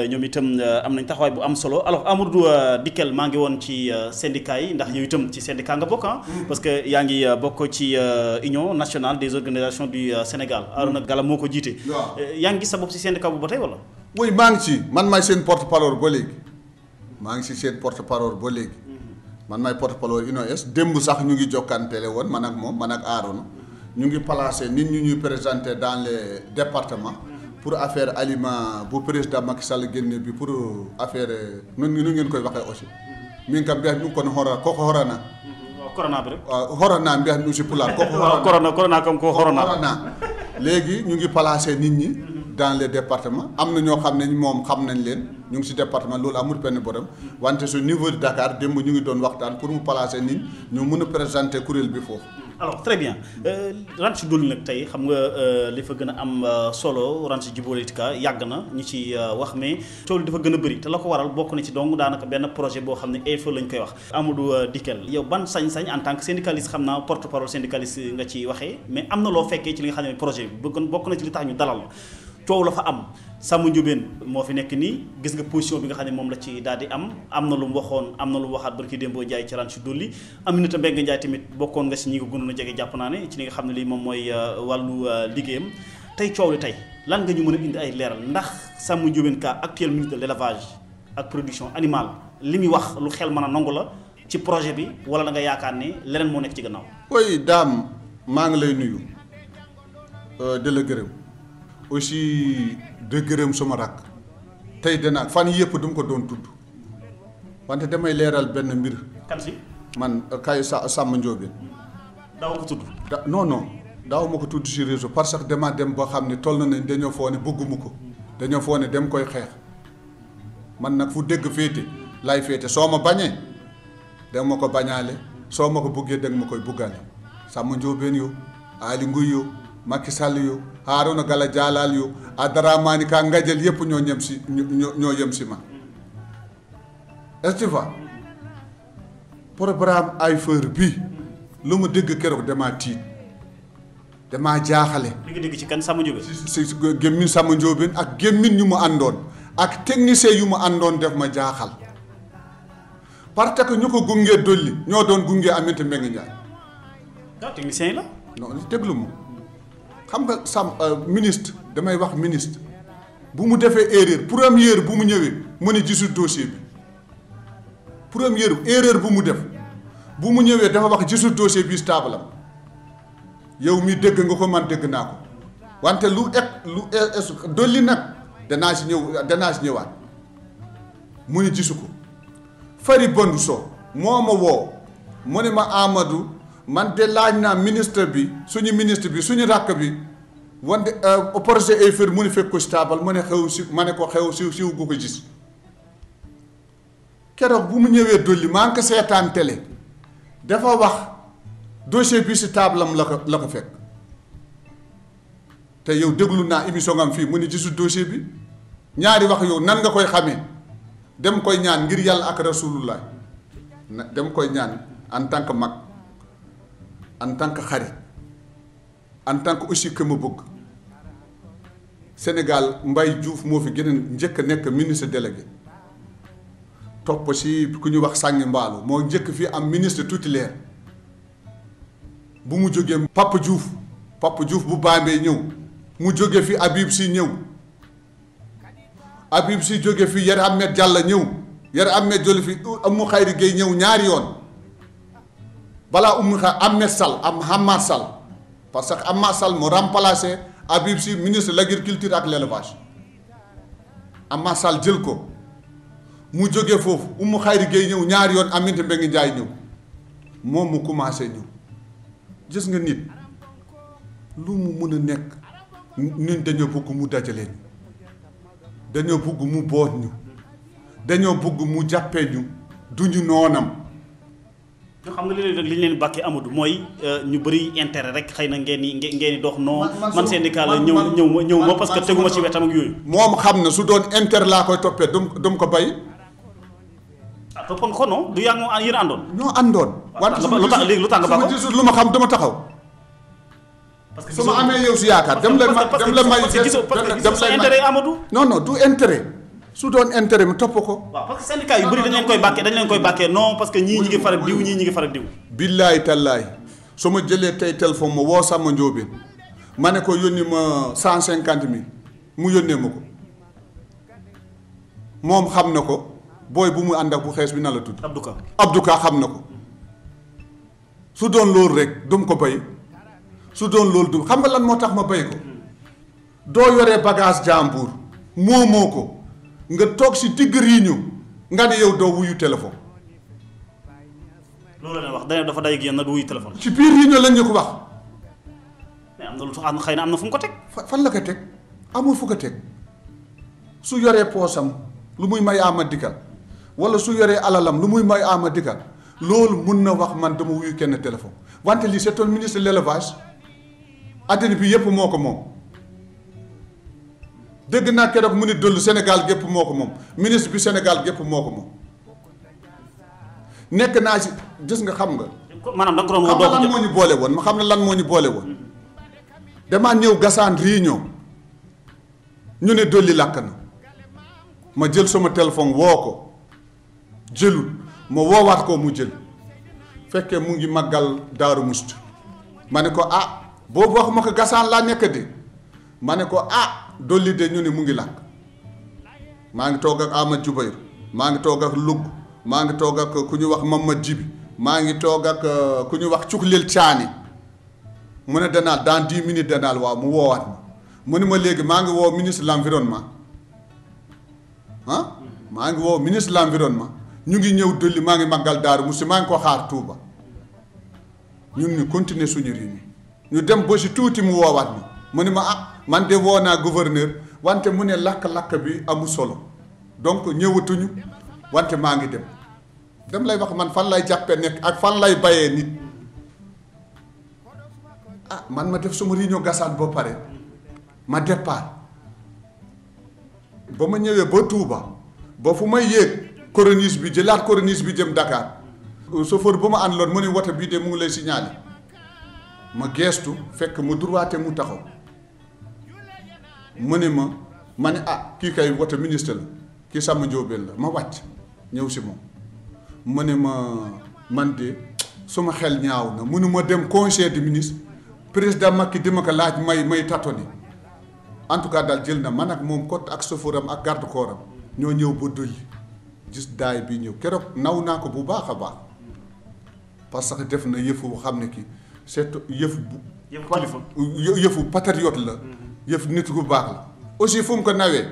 S1: ñoom itam am nañ taxawaay bu am solo alors Amadou Dikel maa ngi woon ci syndicat yi ndax yow itam ci syndicat nga bokk parce que yaa ngi bokk ci Union nationale des organisations du Sénégal Arouna Gala moo ko jiite. yaa ngi gis sa bopp ci syndicat bu ba tey wala.
S2: oui maa ngi ci man maay seen porte parole ba léegi maa ngi ci seen porte parole ba léegi man maay porte parole UNOS démb sax ñu ngi jokkantele woon man ak moom man ak Arouna ñu ngi placé nit ñu ñuy présenté dans les départements pour affaire aliment bu président Macky Sall génne bi pour affaire nu ngeen koy waxee aussi min kam mbiyat ɗum kono koko horana
S1: corona bi rek
S2: horana mbiyat ɗum si pulaar koko
S1: corona comme ko horona
S2: léegi ñu ngi placé nit ñi dans les départements am na ñoo xam ne moom xam nañ leen ñu ngi si département loolu amul benn borom wante su niveau de Dakar démb ñu ngi doon waxtaan pour mu placer nit ñu mën a présenter kuréel bi foofu.
S1: alors très bien Ranch Dolly nag tey xam nga li fa gën a am solo Ranch Djibolika yàgg na ñu ci wax mais coow li dafa gën a bëri te la ko waral bokk na ci donc daanaka benn projet boo xam ne EFE lañ koy wax. Amadou Dikel yow ban sañ-sañ en tant que syndicaliste xam naa porte parole syndicaliste nga ci waxee mais am na loo fekkee ci li nga xam ne projet bi bokk na ci li tax ñu dalal coow la fa am Samba Ndiobène moo fi nekk nii gis nga position bi nga xam ne moom la ci daal di am na lu mu waxoon am na lu mu waxaat barki Dembo Ndiaye ci Ranch Dolly Aminata Mbengue Ndiaye tamit bokkoon nga si ñi ko gënoon a jege jàpp naa ne ci li nga xam ne lii moom mooy wàllu liggéeyam tey coow li tey lan nga ñu mën a indi ay leeral ndax Samba Ndiobène Ka actuel ministre de l'élevage ak production animale li muy wax lu xel mën a nangu la ci projet bi wala da nga yaakaar ne leneen moo nekk ci gannaaw.
S2: oui Dame maa ngi lay nuyu de la gërëm aussi de gërëm suma rakk tey danaa fan yëpp du ma ko doon tudd wante damay leeral benn mbir.
S1: kan si
S2: man kay Samba Ndiobène.
S1: daaw ko tudd.
S2: non daaw ma ko tudd si réseau parce que dama dem boo xam ne toll na nañ dañoo foo ne bëgguma ko dañoo foo ne dem koy xeex man nag fu dégg féete lay féete soo ma bañee danga ma ko bañaale soo ma ko buggee danga ma koy buggaale Samba Ndiobène yow Ali Nguy yow Macky Sall yow Harouna Gala Dialal yow Abdourahmane Ka Ngadiel yëpp ñoo ñem si ñoo yem si man est-ce que tu vois programme AIFER bi lu ma dégg keroog damaa tiit damaa jaaxale.
S1: li nga dégg ci kan Samba Ndiobène.
S2: si gémmiñ Samba Ndiobène ak gémmiñ ñu mu àndoon ak technicien yu mu àndoon def ma jaaxal parce que ñu ko gungee dolli ñoo doon gungee Aminata Mbengue Ndiaye.
S1: ah technicien yi la.
S2: non déglu ma xam nga ministre damay wax ministre bu mu defee erreur première bu mu ñëwee mu ne gisul dossier bi première erreur bu mu def bu mu ñëwee dafa wax gisul dossier bi stable am yow mi dégg nga ko man dégg naa ko wante lu dolli nag danaa si ñëwaat mu ne gisu ko Fari Bondu Sow moo ma woo mu ne ma Amadou man de laaj naa ministre bi suñu rakk bi wante projet EFE mu ne fekk ko stable mu ne xew si ma ne ko xew si gu ko gis keroog bu mu ñëwee dolli maa ngi ko seetaan télé dafa wax dossier bi si table am la ko fekk te yow déglu naa émission am fii mu ne gisul dossier bi ñaari wax yow nan nga koy xamee dem koy ñaan ngir yàlla ak rasulullah dem koy ñaan en tant que mag en tant que xarit en tant que aussi que ma bëgg Sénégal Mbaye Diouf moo fi gën a njëkk a nekk ministre délégué topp si ku ñu wax Sànni Mbaalo moo njëkk fii am ministre tutélaire bu mu jógee Papa Diouf bu Bambey ñëw mu jóge fi Habib Sy ñëw Habib Sy jóge fi Yar Ahmed Diallo ñëw Yar Ahmed Diallo fi Oumou Khayri Gueye ñëw ñaari yoon balaa Ahmed Sall Hamad Sall parce que Hamad Sall moo remplacé Habib Sy ministre de l'agriculture ak l'élevage Hamad Sall jël ko mu jógee foofu Oumou Khayri Gueye ñëw ñaari yoon Aminata Mbengue Ndiaye ñëw moom mu commencé ñëw gis nga nit lu mu mun a nekk ñun dañoo bëgg mu dajale ñu dañoo bëgg mu boot ñu dañoo bëgg mu jàppee ñu duñu noonam.
S1: ñoo xam nga léeg-léeg li ñu leen bàkkee Amadou mooy ñu bëri intérêt rek xëy na ngeen di dox non man syndicat la ñëw ma parce que teguma ci wetam ak yooyu.
S2: moom xam na su doon intérêt laa koy toppee dum ko bay.
S1: ah toppoon ko non du yaa ngi yéen àndoon.
S2: ñoo àndoon.
S1: wante lu tax nga ba ko
S2: su lu ma xam dama taxaw.
S1: parce que
S2: su ma amee yow si yaakaar dem la may
S1: parce que sa intérêt Amadou.
S2: non du intérêt su doon intérêt mi topp ko.
S1: waaw parce que syndicat yu bëri dañ leen koy bàkkee non parce que ñii ñi ngi faral diw ñii ñi ngi faral diw.
S2: billaay tallaay su ma jëlee tey téléphone ma woo Samba Ndiobène ma ne ko yónni ma 150 000 mu yónnee ma ko moom xam na ko booy bu mu ànd ak bu xees bi na la tudd. Abdou Ka xam na ko su doon loolu rek dum ko bay su doon loolu du xam nga lan moo tax ma bay ko doo yoree bagage jàmbur moomoo ko nga toog si digg réunion nga ne yow doo wuyu téléphone.
S1: loolu la wax dafa day ak yéen na du wuyu téléphone.
S2: ci biir réunion lañ ñu ko wax.
S1: mais am na lu tax xëy na am na fu mu ko teg.
S2: fan la ko teg amul fu ko teg su yoree poosam lu muy may ama dikkal wala su yoree alalam lu muy may ama dikkal loolu mun na wax man dama wuyu kenn téléphone wante lii c'est un ministre de l'élevage addina bi yépp moo ko moom dégg naa keroog mu ni dollu Sénégal gépp moo ko moom ministre bi Sénégal gépp moo ko moom nekk naa si gis nga xam nga.
S1: maanaam da nga ko doon
S2: xam nga lan moo ñu boole woon ma xam ne lan moo ñu boole woon damaa ñëw gasaan réunion ñu ne dolli làkk na ma jël sama téléphone woo ko jëlul ma woowaat ko mu jël fekkee mu ngi màggal Daaru Musti ma ne ko boobu wax ma ko gasaan laa nekk de ma ne ko dolli de ñu ne mu ngi làkk maa ngi toog ak Ahmad Jubayr maa ngi toog ak Lugg maa ngi toog ak ku ñu wax Mamad Jibi maa ngi toog ak ku ñu wax Cukleel Caani mu ne danaal dans 10 minutes danaal waaw mu woowaat ma mu ne ma léegi maa ngi woo ministre de l'environnement maa ngi woo ministre de l'environnement ñu ngi ñëw dolli maa ngi màggal Daaru Musti maa ngi ko xaar Touba ñun ñu continuer suñu réunion ñu dem ba si tuuti mu woowaat ma mu ne ma man de woo naa gouverneur wante mu ne lakk-lakk bi amul solo donc ñëwatuñu wante maa ngi dem lay wax man fan lay jàppee nekk ak fan lay bayee nit man ma def suma réunion gasaan ba pare ma départ ba ma ñëwee ba Touba ba fu may yéeg corniche bi jëlaat corniche bi jëm Dakar chauffeur ba ma àndaloon mu ne woto bii de mu ngi lay signaler ma geestu fekk mu droite mu taxaw mu ne ma ne kii kay woto ministre la kii Samba Ndiobène la ma wàcc ñëw si moom mu ne ma man de suma xel ñaaw na mënuma dem conseil des ministres président Macky di ma ko laaj may tatoni en tout cas daal jël na man ak moom kot ak chauffeur am ak garde corps am ñoo ñëw ba dolli gis daay bi ñëw keroog naw naa ko bu baax a baax parce que def na yëfu xam ne kii c'est yëfu patriote la yëfu nit ku baax la aussi fu mu ko nawee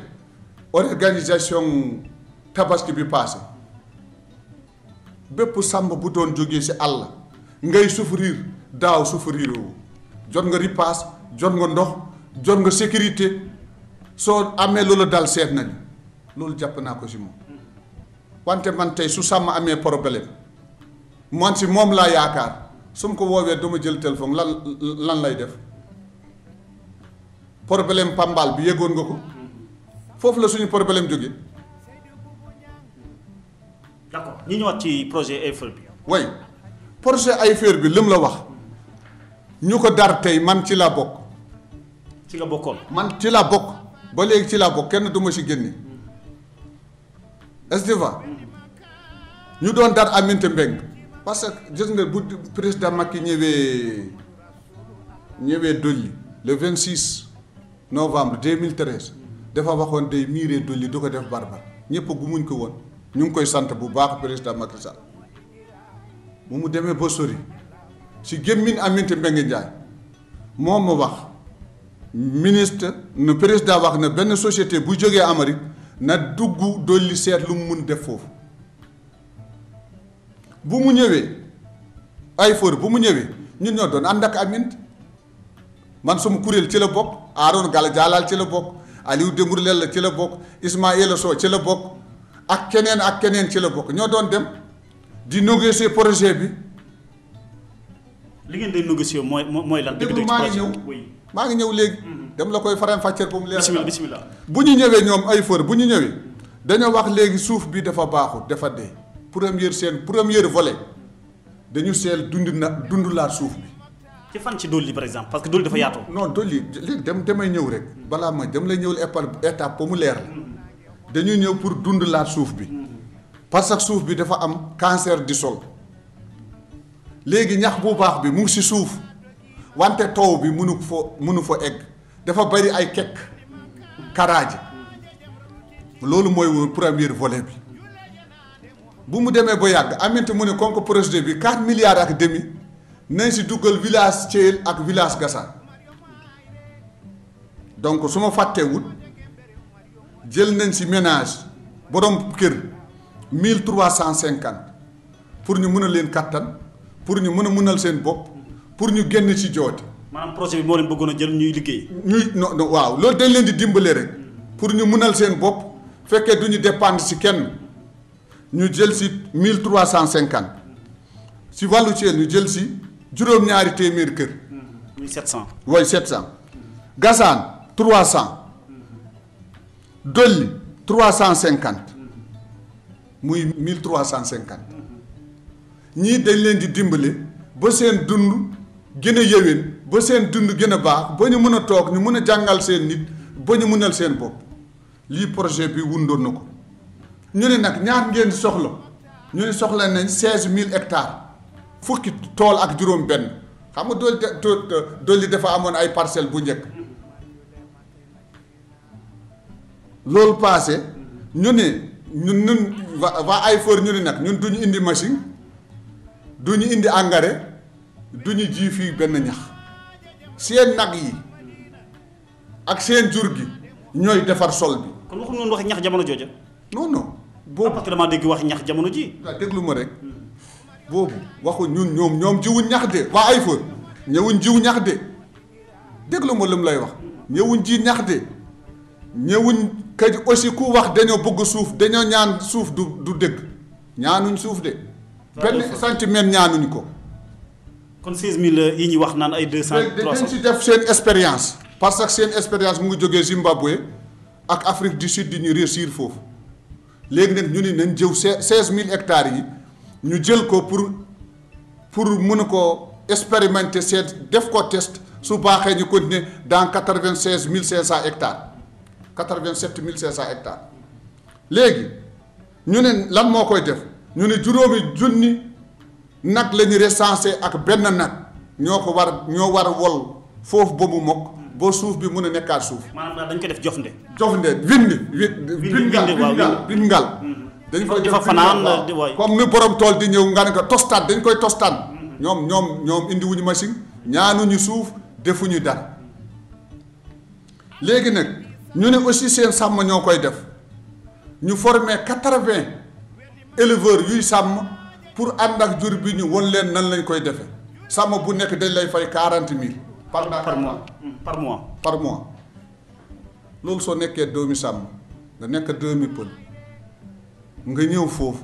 S2: organisation tabaski bi passé bépp sàmm bu doon jógee si àll ngay souffrir daaw souffrir wu jot nga ripaas jot nga ndox jot nga sécurité soo amee loolu dal seet nañu loolu jàpp naa ko si moom wante man tey su sàmm amee problème man si moom laa yaakaar su ma ko woowee dama jël téléphone lan lay def problème Pambal bi yëgoon nga ko foofu la suñu problème jóge
S1: d'accord ñu ñëwaat ci projet AIFER bi.
S2: way projet AIFER bi lim la wax ñu ko dar tey man ci laa bokk.
S1: ci nga bokkoon.
S2: man ci laa bokk ba léegi ci laa bokk kenn du ma si génne est-ce que ñu doon dar Aminata Mbengue parce que gis nga bu président Macky ñëwee dolli le 26 novembre 2013 dafa waxoon day miiree dolli du ko def barbar ñëpp gumuñ ko woon. ñu ngi koy sant bu baax président Macky Sall bu mu demee ba sori si gémmiñ Aminata Mbengue Ndiaye moom ma wax ministre nu président wax na benn société bu jógee Amérique na dugg dolli seet lu mu mun def foofu bu mu ñëwee AIFER bu mu ñëwee ñun ñoo doon ànd ak Aminata man sama kuréel ci la bokk Aaron Gala Jaalaal ci la bokk Aliou Dembour Lella ci la bokk Ismaïla Sow ci la bokk ak keneen ci la bokk ñoo doon dem di négocier projet bi.
S1: li ngeen di négocier mooy lan.
S2: dégg maa ngi ñëw léegi. dem la koy faram fàcceel ba mu leer.
S1: bismillah
S2: bu ñu ñëwee ñoom AIFER bu ñu ñëwee dañoo wax léegi suuf bi dafa baaxul dafa dee première volet dañu seel dundulaat suuf bi.
S1: ci fan ci dolli par exemple parce que dolli dafa yaatoo.
S2: non dolli léegi damay ñëw rek balaa ma dem lay ñëwul étape ba mu leer la. dañuy ñëw pour dundalaat suuf bi parce que suuf bi dafa am cancer du sol léegi ñax bu baax bi mu ngi si suuf wante taw bi mënu fa egg dafa bari ay kekk karaaji loolu mooy premier volet bi bu mu demee ba yàgg Aminata mu ne comme projet bi 4 milliards ak demi nañ si duggal village Thiel ak village Gassane donc su ma fàttewut jël nañ si ménage borom kër 1350 pour ñu mën a leen kattan pour ñu mën a mënal seen bopp pour ñu génn ci jooti.
S1: maanaam projet bi moo leen bëggoon a jël ñuy liggéey.
S2: non waaw loolu dañ leen di dimbale rek pour ñu mënal seen bopp fekkee du ñu dépendre si kenn ñu jël si 1350 si wàllu Thiel ñu jël si juróom-ñaari téeméeri kër.
S1: muy 700.
S2: way 700 Gassane 300 Dolli 350 muy 1350 ñii dañ leen di dimbale ba seen dund gën a yëwén ba seen dund gën a baax ba ñu mën a toog ñu mën a jàngal seen nit ba ñu mënal seen bopp lii projet bi wundoon na ko ñu ne nag ñaar ngeen soxla ñu ne soxla nañ 16000 hectares fukki tool ak juróom benn xam nga Dolli dafa amoon ay parcelles bu njëkk loolu passé ñu ne ñun waa ay for ñu ne nag ñun duñu indi machine duñu indi engrais duñu ji fii benn ñax seen nag yi ak seen jur gi ñooy defar sol bi.
S1: kon waxuñu noonu wax ñax jamono jooja.
S2: non non. boobu
S1: parce que damaa dégg wax ñax jamono ji.
S2: waaw déglu ma rek boobu waxu ñun ñoom jiwuñ ñax de waa ay for ñëwuñ jiw ñax de déglu ma lu mu lay wax ñëwuñ ji ñax de ñëwuñ kay aussi ku wax dañoo bëgg suuf dañoo ñaan suuf du dëgg ñaanuñ suuf de. benn centimètre ñaanuñ ko.
S1: kon 16000 yi ñuy wax naan ay 200 300
S2: dañ si def seen expérience. parce que seen expérience mu ngi jógee Zimbabwe ak Afrique du Sud di ñu réussir foofu léegi nag ñu ne nañ jëw 16000 hectares yi ñu jël ko pour mën a ko expérimenter seet def ko test su baaxee ñu continuer dans 96500 hectares 87500 hectares léegi ñu ne lan moo koy def ñu ne juróomi junni nag la ñu recensé ak benn nag ñoo war a wol foofu ba mu mokk boo suuf bi mun a nekkaat suuf.
S1: maanaam daal dañ ko def jofnde.
S2: jofnde bingal dañ koy def fanaan comme ni borom tool di ñëw nga ne ko tostaan dañ koy tostaan. ñoom indi wuñu machine ñaanuñu suuf defuñu dara léegi nag ñu ne aussi seen sàmm ñoo koy def ñu former 80 éleveurs yuy sàmm pour ànd ak jur bi ñu won leen nan lañ koy defee sàmm bu nekk dañ lay fay 40000. par mois loolu soo nekkee doomi sàmm nga nekk doomi pël nga ñëw foofu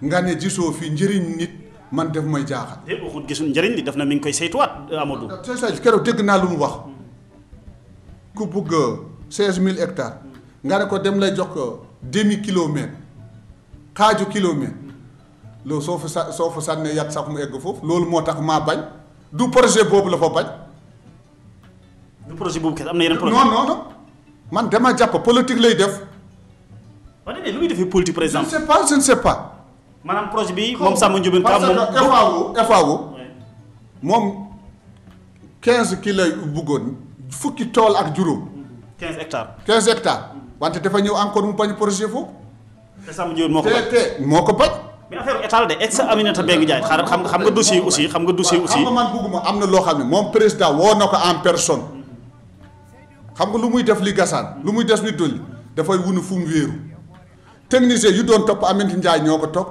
S2: nga ne gisoo fi njëriñ nit man def may jaaxal.
S1: waxut gisul njëriñ li def na mi ngi koy saytuwaat Amadou.
S2: c'est ça keroog dégg naa lu mu wax ku bugg 16000 hectares nga ne ko dem lay jox ko demi kilomètre xaaju kilomètre loolu soo fa sànnee yat sax mu egg foofu loolu moo tax maa bañ du projet boobu la fa bañ.
S1: du projet boobu kese am na yeneen projet.
S2: non man dama jàpp politique lay def.
S1: waaye lu muy defee politique par exemple.
S2: je ne sais pas.
S1: maanaam projet bi moom Samba Ndiobène Ka moom.
S2: parce que FAO moom 15 kii lay bëggoon fukki tool ak juróom.
S1: 15 hectares.
S2: 15 hectares wante dafa ñëw encore mu bañ projet foofu.
S1: te Samba Ndiobène moo ko bañ
S2: te moo ko bañ.
S1: mais affaire état la de ex Aminata Mbengue Ndiaye xaaral xam nga dossier aussi xam nga
S2: man bëgguma am na loo xam ne moom président woo na ko en personne. xam nga lu muy def li Gassane lu muy def li Dolli dafay wunu fu mu wéeru technicien yu doon topp Aminata Ndiaye ñoo ko topp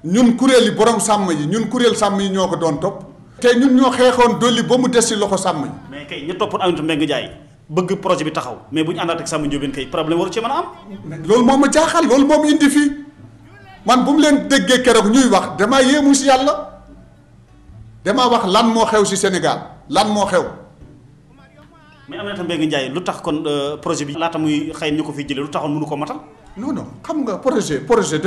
S2: ñun kuréel yi borom sàmm yi ñun kuréel sàmm yi ñoo ko doon topp te ñun ñoo xeexoon Dolli ba mu des ci loxo sàmm yi.
S1: mais kay ñu toppoon Aminata Mbengue Ndiaye bëgg projet bi taxaw mais bu ñu àndaat ak Samba Ndiobène kay problème waru ci mën a am.
S2: loolu moom ma jaaxal loolu moom indi fii man bu mu leen déggee keroog ñuy wax damaa yéemu si yàlla damaa wax lan moo xew si Sénégal lan moo xew.
S1: mais Aminata Mbengue Ndiaye lu tax kon projet bi laata muy xëy ñu ko fi jëlee lu taxoon mënu ko matal.
S2: non xam nga projet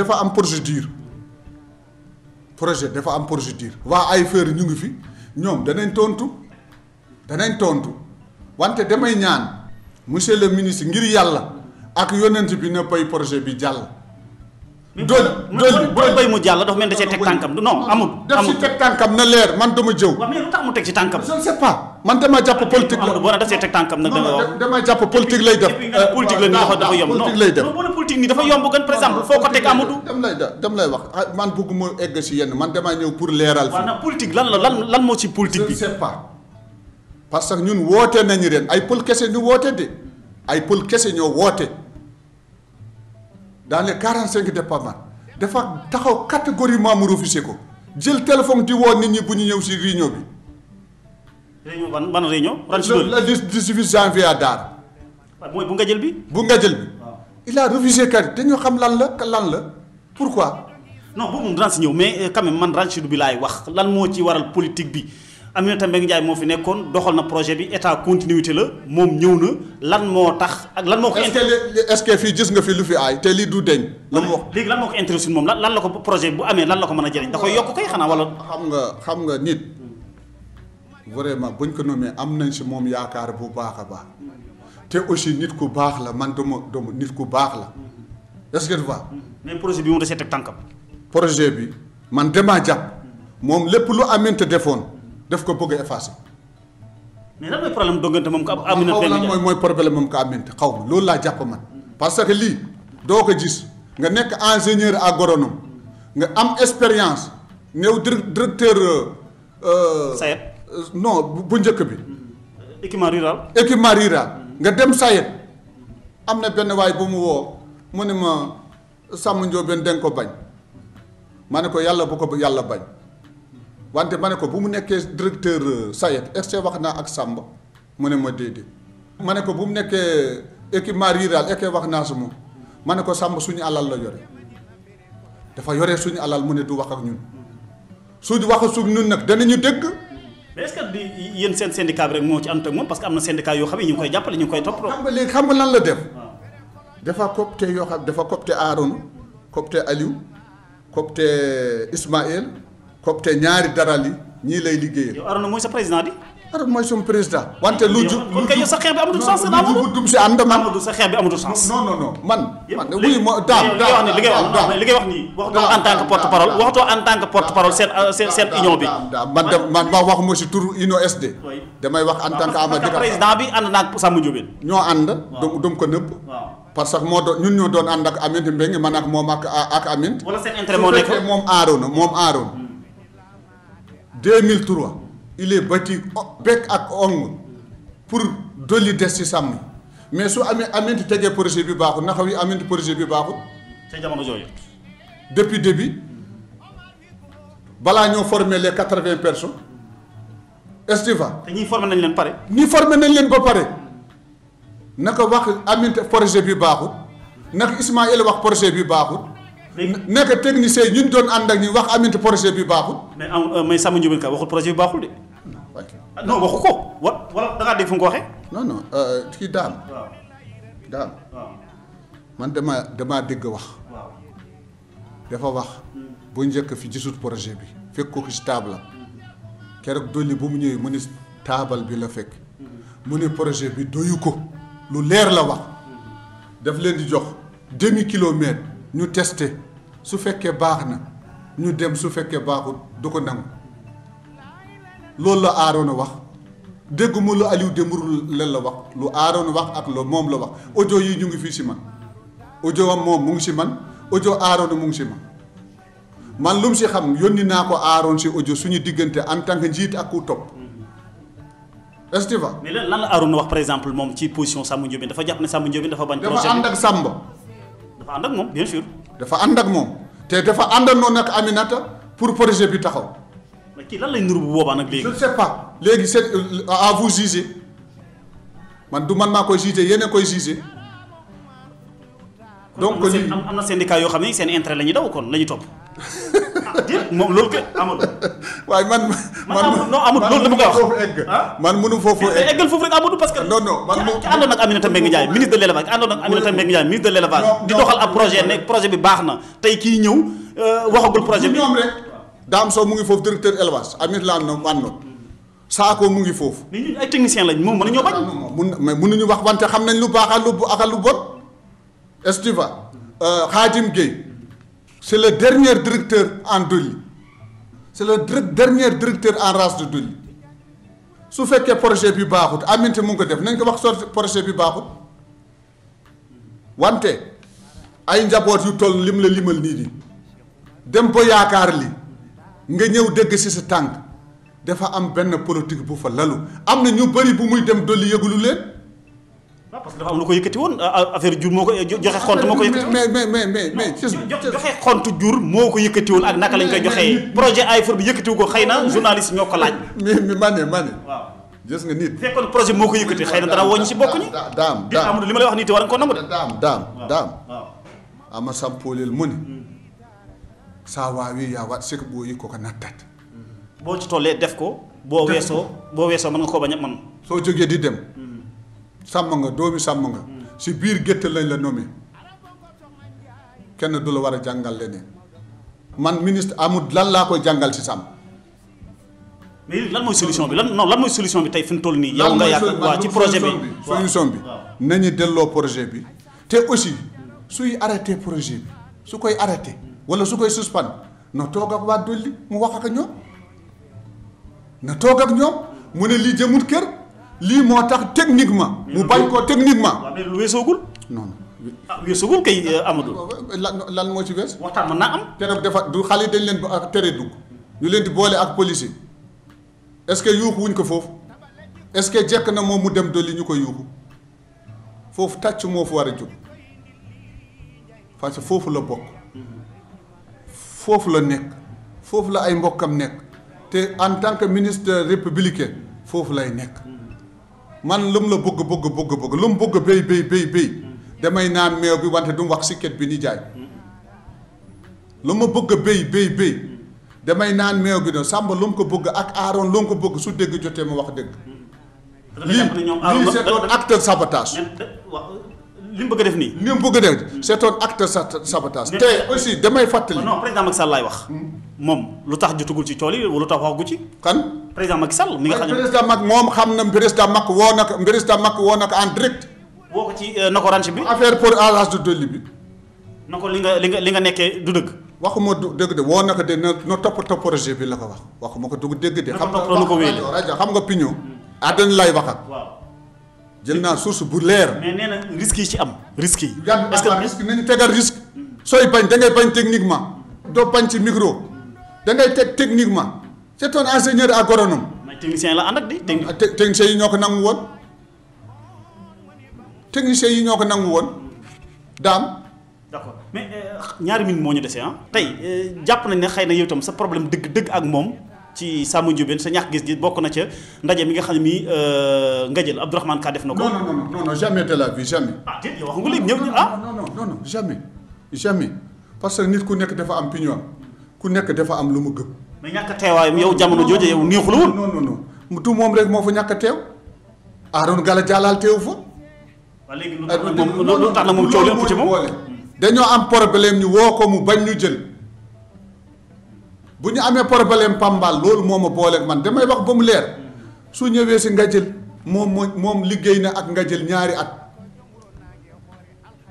S2: dafa am procédure waa ay feur ñu ngi fi ñoom danañ tontu wante damay ñaan monsieur le ministre ngir yàlla ak yonent bi na bay projet bi jàll.
S1: dool bay mu jàll dafa mel da cee teg tànkam non amul.
S2: def si teg tànkam na leer man dama jëw.
S1: waaw mais lu tax mu teg ci tànkam.
S2: je ne sais pas man dama jàpp politique la.
S1: boo daf see teg tànkam nag da nga wax.
S2: dama jàpp politique lay def.
S1: politique la ni dafa yomb non
S2: politique lay def.
S1: politique nii dafa yomb gën par exemple foo ko teg Amadou.
S2: dem lay wax man bëgguma egg si yenn man damaa ñëw pour leeral.
S1: waaw nag politique lan moo ci politique bi.
S2: je ne sais pas parce que ñun woote nañu ren ay pël kese ñu woote de ay pël kese ñoo woote dans les 45 départements dafa taxaw catégoriquement mu refusé ko jël téléphone di woo nit ñi bu ñu ñëw si réunion bi.
S1: réunion ban réunion.
S2: le 18 janvier à Daara.
S1: mooy bu nga jël bi.
S2: bu nga jël bi. il a refusé kat dañoo xam lan la pourquoi.
S1: non boobu moom daan si ñëw mais quand même man Ranchidou bi laay wax lan moo ci waral politique bi Aminata Mbengue Ndiaye moo fi nekkoon doxal na projet bi état continuité la moom ñëw na lan moo tax ak lan moo ko.
S2: est-ce que fii gis nga fi lu fi aay te lii du deñ la mu wax
S1: léegi lan moo ko intéressé moom lan la ko projet bu amee lan la ko mën a jëriñ da koy yokk kay xanaa wala.
S2: xam nga nit vraiment buñ ko nommé am nañ si moom yaakaar bu baax a baax te aussi nit ku baax la man dama nit ku baax la est-ce que tu vois.
S1: mais projet bi moom da see teg tànkam.
S2: projet bi man damaa jàpp moom lépp lu Aminata defoon daf ko bëgg a effacer.
S1: mais lan mooy problème dongante moom ko Aminata Mbengue Ndiaye
S2: mooy problème moom ko Aminata xaw ma loolu laa jàpp man. parce que lii doo ko gis nga nekk ingénieur agronome nga am expérience ñëw directeur.
S1: Sayet.
S2: non bu njëkk bi.
S1: équipement rural.
S2: nga dem Sayet am na benn waay bu mu woo mu ne ma Samba Ndiobène den ko bañ ma ne ko yàlla bu ko yàlla bañ wante ma ne ko bu mu nekkee directeur Sayet est-ce que wax naa ak Samba mu ne ma déedéet ma ne ko bu mu nekkee équipement rural est-ce que wax naa su moom ma ne ko Samba suñu alal la yore dafa yore suñu alal mu ne du wax ak ñun suñu wax ak ñun nag danañu dégg.
S1: mais est-ce que di yéen seen syndicat bi rek moo ci ànd ak moom parce que am na syndicat yoo xam ne ñu ngi koy jàppale ñu ngi koy topp.
S2: xam nga lan la def. dafa copte yoo xam dafa copte Aaron copte Aliou copte Ismaël copte ñaari daral yi ñii lay liggéeyal.
S1: yow Aaron mooy sa président di.
S2: Aaron mooy suñu président. wante lu ju
S1: kon kay yow sa xeex bi amatul sens.
S2: lu dum si ànd man
S1: Amadou sa xeex bi amatul sens.
S2: non man.
S1: li ngay wax nii waxtoo en tant que porte parole waxtoo en tant que porte parole seen union bi.
S2: man waxuma si turu union SD. damay wax en tant que Amadou.
S1: président bi ànd naa ak Samba Ndiobène.
S2: ñoo ànd. dum ko nëbb. parce que moo doon ñun ñoo doon ànd ak Aminata Mbengue man ak moom ak Aminata.
S1: wala seen intérêt moo nekk
S2: moom Aaron 2003 il est bâti bec ak ongle pour dolli des ci sàmm mais su amee Aminata tegee projet bi baaxul naka wi Aminata projet bi baaxul.
S1: sa jamono jooju.
S2: depuis début balaa ñoo former les 80 personnes estiva.
S1: te ñii formé nañ leen pare.
S2: ñii formé nañ leen ba pare naka wax Aminata projet bi baaxul naka Ismaël wax projet bi baaxul. nekk technicien ñu doon ànd ak ñi wax Aminata projet bi baaxul.
S1: mais Samba Ndiobène ka waxul projet bi baaxul de. non waxu ko wala da ngaa dégg fu mu ko waxee.
S2: non kii daam. daam. man damaa dégg wax. dafa wax. bu njëkk fi gisut projet bi fekk ko ci table keroog dolli bu mu ñëwee mu ne taabal bi la fekk. mu ne projet bi doyu ko lu leer la wax. daf leen di jox demi kilomètre. ñu testé su fekkee baax na ñu dem su fekkee baaxul du ko nangu loolu la Aaron wax dégg mu lu Aliou Dembourou leen la wax lu Aaron wax ak lu moom la wax audio yi ñu ngi fii si man audio am moom mu ngi si man audio Aaron mu ngi si man lu mu si xam yónni naa ko Aaron si audio suñu diggante en tant que njiit ak ku topp est-ce que
S1: mais lan la Aaron wax par exemple moom ci position Samba Ndiobène dafa jàpp ne Samba Ndiobène dafa bañ. projet
S2: dafa ànd ak Samba.
S1: dafa ànd ak moom bien sûr.
S2: dafa ànd ak moom te dafa àndandoo nag Aminata pour projet bi taxaw.
S1: mais kii lan lay nuru bu boobaa nag léegi.
S2: je ne sais pas léegi c'est à vous juger man du man maa koy juger yéen a koy juger. donc lii
S1: am na syndicat yoo xam ne seen intérêt la ñuy daw kon la ñuy topp. ah déet moom loolu kay Amadou.
S2: waaye man
S1: non Amadou loolu dama koy wax.
S2: man mënu foofu egg.
S1: eggal foofu rek Amadou parce que.
S2: non man
S1: ki àndoon ak Aminata Mbengue Ndiaye ministre de l'élevage àndoon ak Aminata Mbengue Ndiaye ministre de l'élevage di doxal ab projet ne projet bi baax na tey kii ñëw waxagul projet bi.
S2: ñoom rek Dame Sow mu ngi foofu directeur élevage Aminata la àndoon Saako mu ngi foofu.
S1: mais ñun ay techniciens lañ moom mënuñoo bañ.
S2: mais mënuñu wax wante xam nañ lu baax ak lu bon. est-ce que tu vois Khadim Gueye c'est le dernier directeur en Doli c'est le dernier directeur en race de Doli su fekkee projet bi baaxut Aminata mu ngi ko def nañ ko wax sorti projet bi baaxut wante ay njaboot yu toll lim la limal nii di dem ba yaakaar li nga ñëw dégg ci sa tànk dafa am benn politique bu fa lalu am na ñu bëri bu muy dem dolli yëgulu leen.
S1: waaw parce que dafa am lu ko yëkkati woon affaire jur moo ko joxe xont moo ko yëkkati.
S2: mais
S1: joxe xont jur moo ko yëkkati woon ak naka lañ koy joxee projet AIFR bi yëkkatiwu ko xëy na journaliste ñoo ko laaj.
S2: mais ma ne
S1: waaw
S2: gis nga nit.
S1: fekkoon projet moo ko yëkkati xëy na dara woñ ci bokk ñi.
S2: daam
S1: li ma lay wax nii te war nga ko nangu de.
S2: daam ama sampoolel mu ne saa waawi yaa wat sek boo yi ko nattat
S1: boo ci tollee def ko boo weesoo mën nga koo bañ a man
S2: soo jógee di dem sàmm nga doomi sàmm nga si biir gétt lañ la nommé kenn du la war a jàngal leneen man ministre amul lan laa koy jàngal si sàmm.
S1: mais lan mooy solution bi lan mooy solution bi tey fi mu toll nii. yow nga yaakaar waaw ci projet bi
S2: solution bi nañu delloo projet bi te aussi suy arrêté projet bi su koy arrêté wala su koy suspend na toog ak waa dolli mu wax ak ñoom na toog ak ñoom mu ne lii jëmut kër lii moo tax techniquement. mu bañ koo techniquement.
S1: waaw mais lu weesoogul.
S2: non
S1: weesoogul kay Amadou.
S2: lan moo ci wees.
S1: waxtaan mën naa am.
S2: te nag dafa du xale dañ leen ba tere dugg ñu leen di boole ak policier est-ce que yuuxu wuñ ko foofu est-ce que jekk na moom mu dem dolli ñu ko yuuxu foofu tàcc moo fu war a jóg parce que foofu la bokk foofu la nekk foofu la ay mbokkam nekk te en tant que ministre républicain foofu lay nekk man lu mu la bëgg lu mu bëgg béy damay naan meew bi wante du mu wax sikket bi ni jaay lu ma bëgg béy damay naan meew bi noonu Samba lu mu ko bëgg ak Aaron lu mu ko bëgg su dégg jotee ma wax dëgg. lii c'est un acte de sabotage.
S1: li mu bëgg a def nii.
S2: li mu bëgg a def c'est un acte de sabotage. te aussi damay fàttali.
S1: non président Macky Sall laay wax. moom lu tax jotugul ci tool yi wala lu tax waxagu ci.
S2: kan.
S1: président Macky Sall mi nga xam ne
S2: président Macky moom xam na président Macky woo na ko en direct.
S1: woo ko ci nako ranch bi.
S2: affaire pour arrage de dolli bi.
S1: na ko li nga nekkee du dëgg.
S2: waxuma du dëgg de woo na ko de na toppatoo projet bi la ko wax waxuma ko du dëgg de.
S1: xam nga
S2: rajo xam nga Pignon. àddina lay wax ak.
S1: waaw.
S2: jël naa source bu leer.
S1: mais nee na risque yi ci am. risque yi
S2: est-ce que risque nañu tegal risque. sooy bañ da ngay bañ techniquement. doo bañ ci micro. da ngay teg techniquement. c'est un ingénieur agronome.
S1: mais technicien la ànd ak di.
S2: technicien yi ñoo ko nangu woon. technicien yi ñoo ko nangu woon daam.
S1: d'accord mais ñaari minutes moo ñu dese tey jàpp nañ ne xëy na yow itam sa problème dëgg ak moom ci Samba Ndiobène sa ñàkk gis-gis bokk na ca ndaje mi nga xam ne mii nga jël Abdourahmane Ka def na ko.
S2: non jamais de la vie jamais.
S1: déet yow wax nga léegi ñëw
S2: non jamais parce que nit ku nekk dafa am opinion ku nekk dafa am lu mu gëm.
S1: mais ñàkk teewaayam yow jamono jooju yow neexul woon.
S2: non du moom rek moo fa ñàkk a teew. Aaron Gala Dialal teew fa.
S1: waaw léegi lu tax na moom coow li ëpp ci moom.
S2: dañoo am problème ñu woo ko mu bañ ñu jël bu ñu amee problème Pambal loolu moo ma booleeg man damay wax ba mu leer su ñëwee si nga jël moom liggéey na ak nga jël ñaari at.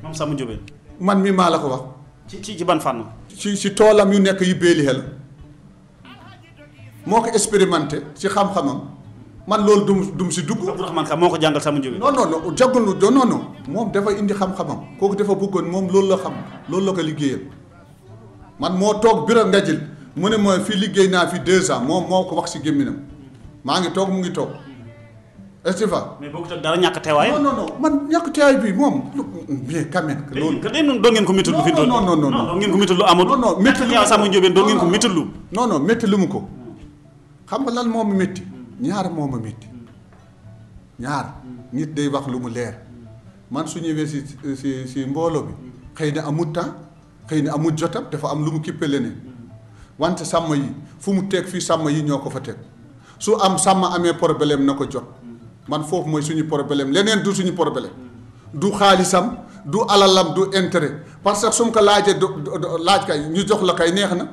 S1: moom Samba Ndiobène.
S2: man mi maa la ko wax.
S1: ci ban fànn.
S2: ci toolam yu nekk yu béeli xel moo ko expérimenté ci xam-xamam man loolu dum si dugg.
S1: Abdourahmane Ka moo ko jàngal Samba Ndiobène.
S2: non jàggul non moom dafa indi xam-xamam kooku dafa bëggoon moom loolu la xam loolu la ko liggéeyal man moo toog bureau nga jël mu ne ma fii liggéey naa fi 2 ans moom moo ko wax si gémminam maa ngi toog mu ngi toog est-ce que
S1: mais boobu tam dara ñàkk teewaay.
S2: non man ñàkk teewaay bi moom bien quand même.
S1: loolu doon ngeen ko méttilu fi mu toll.
S2: non
S1: doon ngeen ko méttilu Amadou.
S2: non méttilu
S1: Samba Ndiobène doon ngeen ko méttilu.
S2: non méttilu mu ko xam nga lan moo ma métti ñaar moo ma métti ñaar nit day wax lu mu leer man su ñëwee si mbooloo bi xëy na amul temps xëy na amul jotam dafa am lu mu kippe leneen wante sàmm yi fu mu teg fii sàmm yi ñoo ko fa teg su am sàmm amee problème na ko jot man foofu mooy suñu problème leneen du suñu problème du xaalisam du alalam du intérêt parce que su mu ko laajee laaj kay ñu jox la kay neex na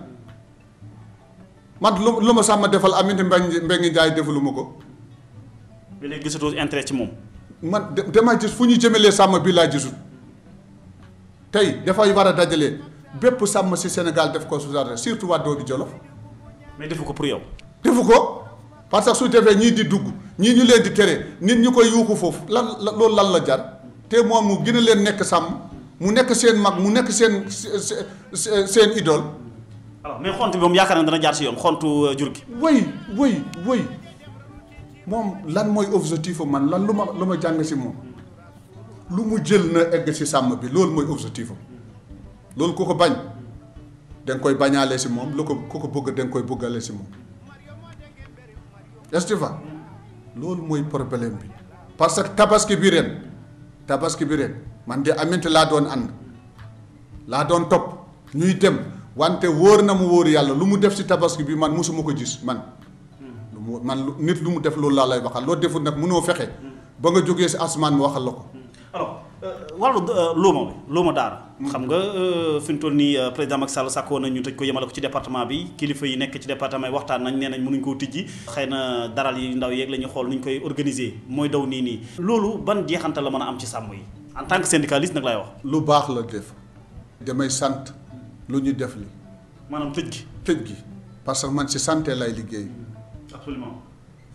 S2: man lu ma sàmm defal Aminata Mbengue Ndiaye defalu ma ko.
S1: ba léegi gisatoo intérêt ci moom.
S2: man damay gis fu ñu jëmalee sàmm bi laa gisul tey dafay war a dajale bépp sàmm si Sénégal def ko su surtout waa Doobi Jolof.
S1: mais defu ko pour yow.
S2: defu ko parce que su defee ñii di dugg ñii ñu leen di tere nit ñu koy yuuxu foofu loolu lan la jar te moom mu gën a leen nekk sàmm mu nekk seen mag mu nekk seen idole.
S1: alors mais xont bi moom yaakaar na dana jaar si yoon xontu jur gi.
S2: oui moom lan mooy objectif man lan lu ma jàng si moom lu mu jël na egg si sàmm bi loolu mooy objectif am loolu ku ko bañ da nga koy bañaale si moom lu ko ku ko bëgg da nga koy bëggale si moom est-ce que loolu mooy problème bi parce que tabaski bi ren man de aminte laa doon ànd laa doon topp ñuy dem wante wóor na mu wóor yàlla lu mu def si tabaski bi man musuma ko gis man nit lu mu def loolu laa lay waxal loo deful nag mënoo fexe ba nga jógee si asamaan mu waxal la ko.
S1: alors wàllu luuma daara. xam nga fi mu toll nii président Macky Sall sàkkoo na ñu tëj ko yemale ko ci département bi kilifa yi nekk ci département yi waxtaan nañ nee nañ mënuñ koo tijji. xëy na daral yi ndaw yeeg la ñuy xool nu ñu koy organiser mooy daw nii. loolu ban jeexantal la mën a am ci sàmm yi en tant que syndicaliste nag laay wax.
S2: lu baax la def damay sant lu ñu def li
S1: maanaam tëj
S2: gi parce que man si santé lay liggéey.
S1: absolument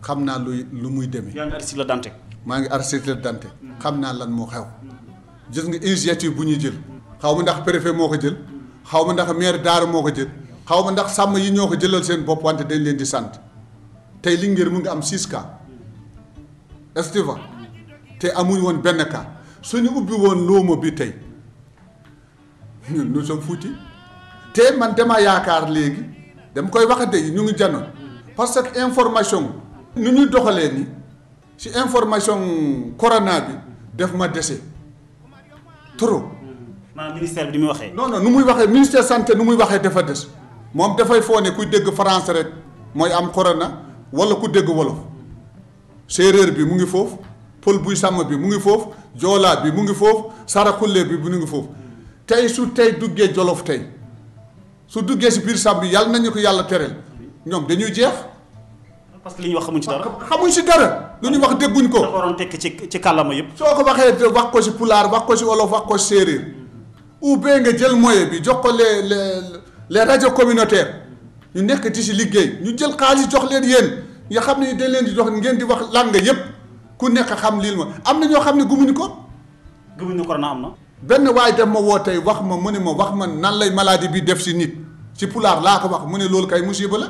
S2: xam naa lu muy demee.
S1: yaa ngi Aristide Le Dantec.
S2: maa ngi Aristide Le Dantec. xam naa lan moo xew. gis nga initiative bu ñuy jël. xaw ma ndax préfet moo ko jël. xaw ma ndax maire daara moo ko jël. xaw ma ndax sàmm yi ñoo ko jëlal seen bopp wante dañ leen di sant. tey Linguère mu ngi am 6 cas. est-ce que te amuñ woon benn cas suñu ubbi woon loomo bi tey ñun nous sommes foutus. te man dama yaakaar léegi dama koy wax de ñu ngi janoon parce que information nu ñuy doxalee ni ci information corona bi def ma dese trop.
S1: maanaam ministère bi ni muy waxee.
S2: non nu muy waxee ministère santé nu muy waxee dafa des moom dafay foo ne kuy dégg français rek mooy am corona walla ku dégg wolof séeréer bi mu ngi foofu pël buy sàmm bi mu ngi foofu joolaa bi mu ngi foofu saraxulle bi mu ngi foofu tey su tey duggee jolof tey su duggee si biir sàmm bi yàlla nañu ko yàlla tereel ñoom dañuy jeex.
S1: parce que li ñu wax xamuñ ci dara.
S2: xamuñ si dara lu ñu wax dégguñ ko.
S1: da ko waroon tekk ci kàllaama yëpp.
S2: soo ko waxee wax ko si pulaar wax ko si wolof wax ko si séeréer ou bien nga jël moyen bi jox ko les radios communautaires ñu nekk ci si liggéey ñu jël xaalis jox leen yéen nga xam ne dañ leen di jox ngeen di wax langue yëpp ku nekk xam lii ma am na ñoo xam ne gumuñu ko.
S1: gumuñu corona am na.
S2: benn waay dem ma woo tey wax ma mu ne ma wax ma nan lay maladie bi def si nit si pulaar laa ko wax mu ne loolu kay musiba la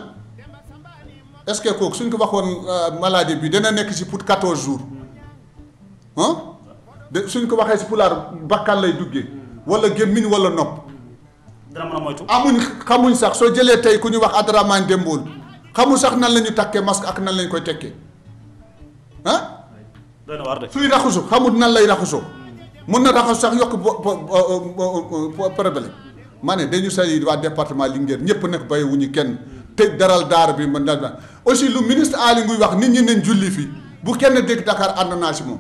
S2: est-ce que kooku suñ ko waxoon maladie bi dana nekk si pour 14 jours de suñ ko waxee si pulaar bakkan lay duggee wala gémmiñ wala nopp.
S1: dana mën a moytu.
S2: xamuñ sax soo jëlee tey ku ñu wax Adraman Demboul xamul sax nan la ñu takkee masque ak nan lañ koy tekkee
S1: doy na waar de.
S2: suy raxasu xamul nan lay raxasoo. mun na raxas sax yokk problème maa ne dañu say waa département Linguère ñëpp nekk bay wuñu kenn tëj daral daara bi man daal aussi lu ministre Aly Ngouille wax nit ñi nañ julli fii bu kenn dégg Dakar ànd naa si moom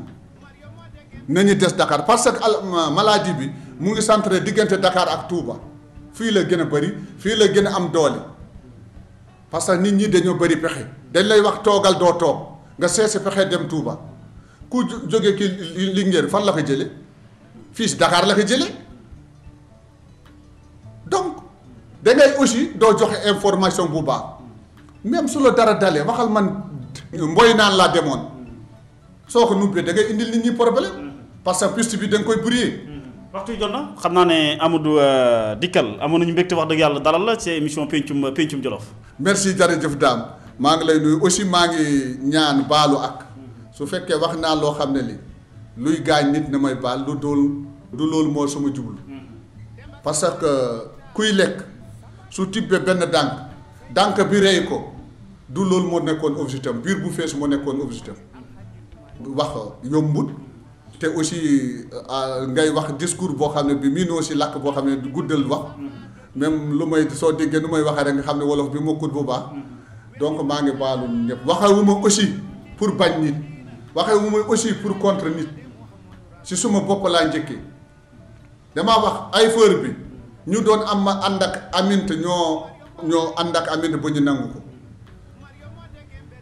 S2: nañu des Dakar parce que maladie bi mu ngi centré diggante Dakar ak Touba fii la gën a bëri fii la gën a am doole parce que nit ñi dañoo bëri pexe dañ lay wax toogal doo toog nga seesi pexe dem Touba ku jógee ki Linguère fan la ko jële fii si Dakar la ko jëlee donc da ngay aussi doo joxe information bu baax même su la dara dalee waxal man mboy naan laa demoon soo ko nubbee da ngay indil nit ñi problème parce que piste bi da nga koy brouiller.
S1: waxtu yi jot na xam naa ne Amadou Dikkal amoon nañu mbégte wax dëgg yàlla dalal la ci émission pencum Jolof.
S2: merci jërëjëf Dame maa ngi lay nuyu aussi maa ngi ñaan baalu ak su fekkee wax naa loo xam ne li luy gaañ nit na may baal du loolu moo sama jublu parce que kuy lekk su tibbee benn dànk bi rey ko du loolu moo nekkoon objectif biir bu fees moo nekkoon objectif wax yombut te aussi ngay wax discours boo xam ne bi miinoo si làkk boo xam ne guddal wax même lu may soo déggee nu may waxee rek nga xam ne wolof bi mokkut bu baax donc maa ngi baalu ñëpp waxewuma aussi pour bañ nit waxewuma aussi pour contre nit si suma bopp laa njëkkee damaa wax ay feur bi ñu doon am ànd ak aminte ñoo ànd ak aminte ba ñu nangu ko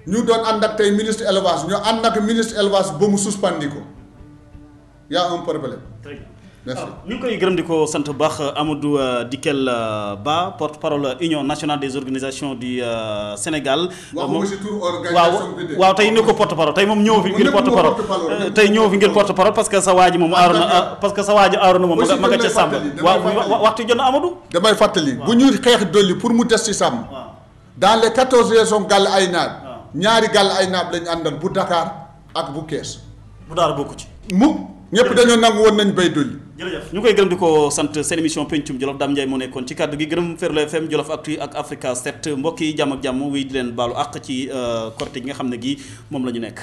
S2: ñu doon ànd ak tey ministre élevage ñoo ànd ak ministre élevage ba mu suspendi ko y a un problème. merci.
S1: ñu ngi koy gërëm di ko sant bu baax Amadou Dikel Ba porte-parole Union nationale des organisations du Sénégal. waaw tey ni ko porte-parole tey moom ñëw fi ngir porte-parole tey ñëw fi ngir porte-parole parce que sa waa ji moom aaroon moom ma nga ca sàmm. waaw waxtu jot na Amadou.
S2: damay fàttali bu ñuy xeex dolli pour mu des ci sàmm. dans les 14 régions Gàll Aynaab. ñaari Gàll Aynaab lañ àndal bu Dakar ak bu Kees.
S1: bu Daara bokku ci.
S2: ñëpp dañoo nangu woon nañ bay dolli.
S1: jërëjëf ñu koy gërëm di ko sant seen émission pencum Jolof Dame Ndiaye moo nekkoon ci kàddu gi gërëm Ferlo FM Jolof Actu ak Africa 7 mbokk yi jàmm ak jàmm wéy di leen baalu àq ci korite gi nga xam ne gi moom la ñu nekk.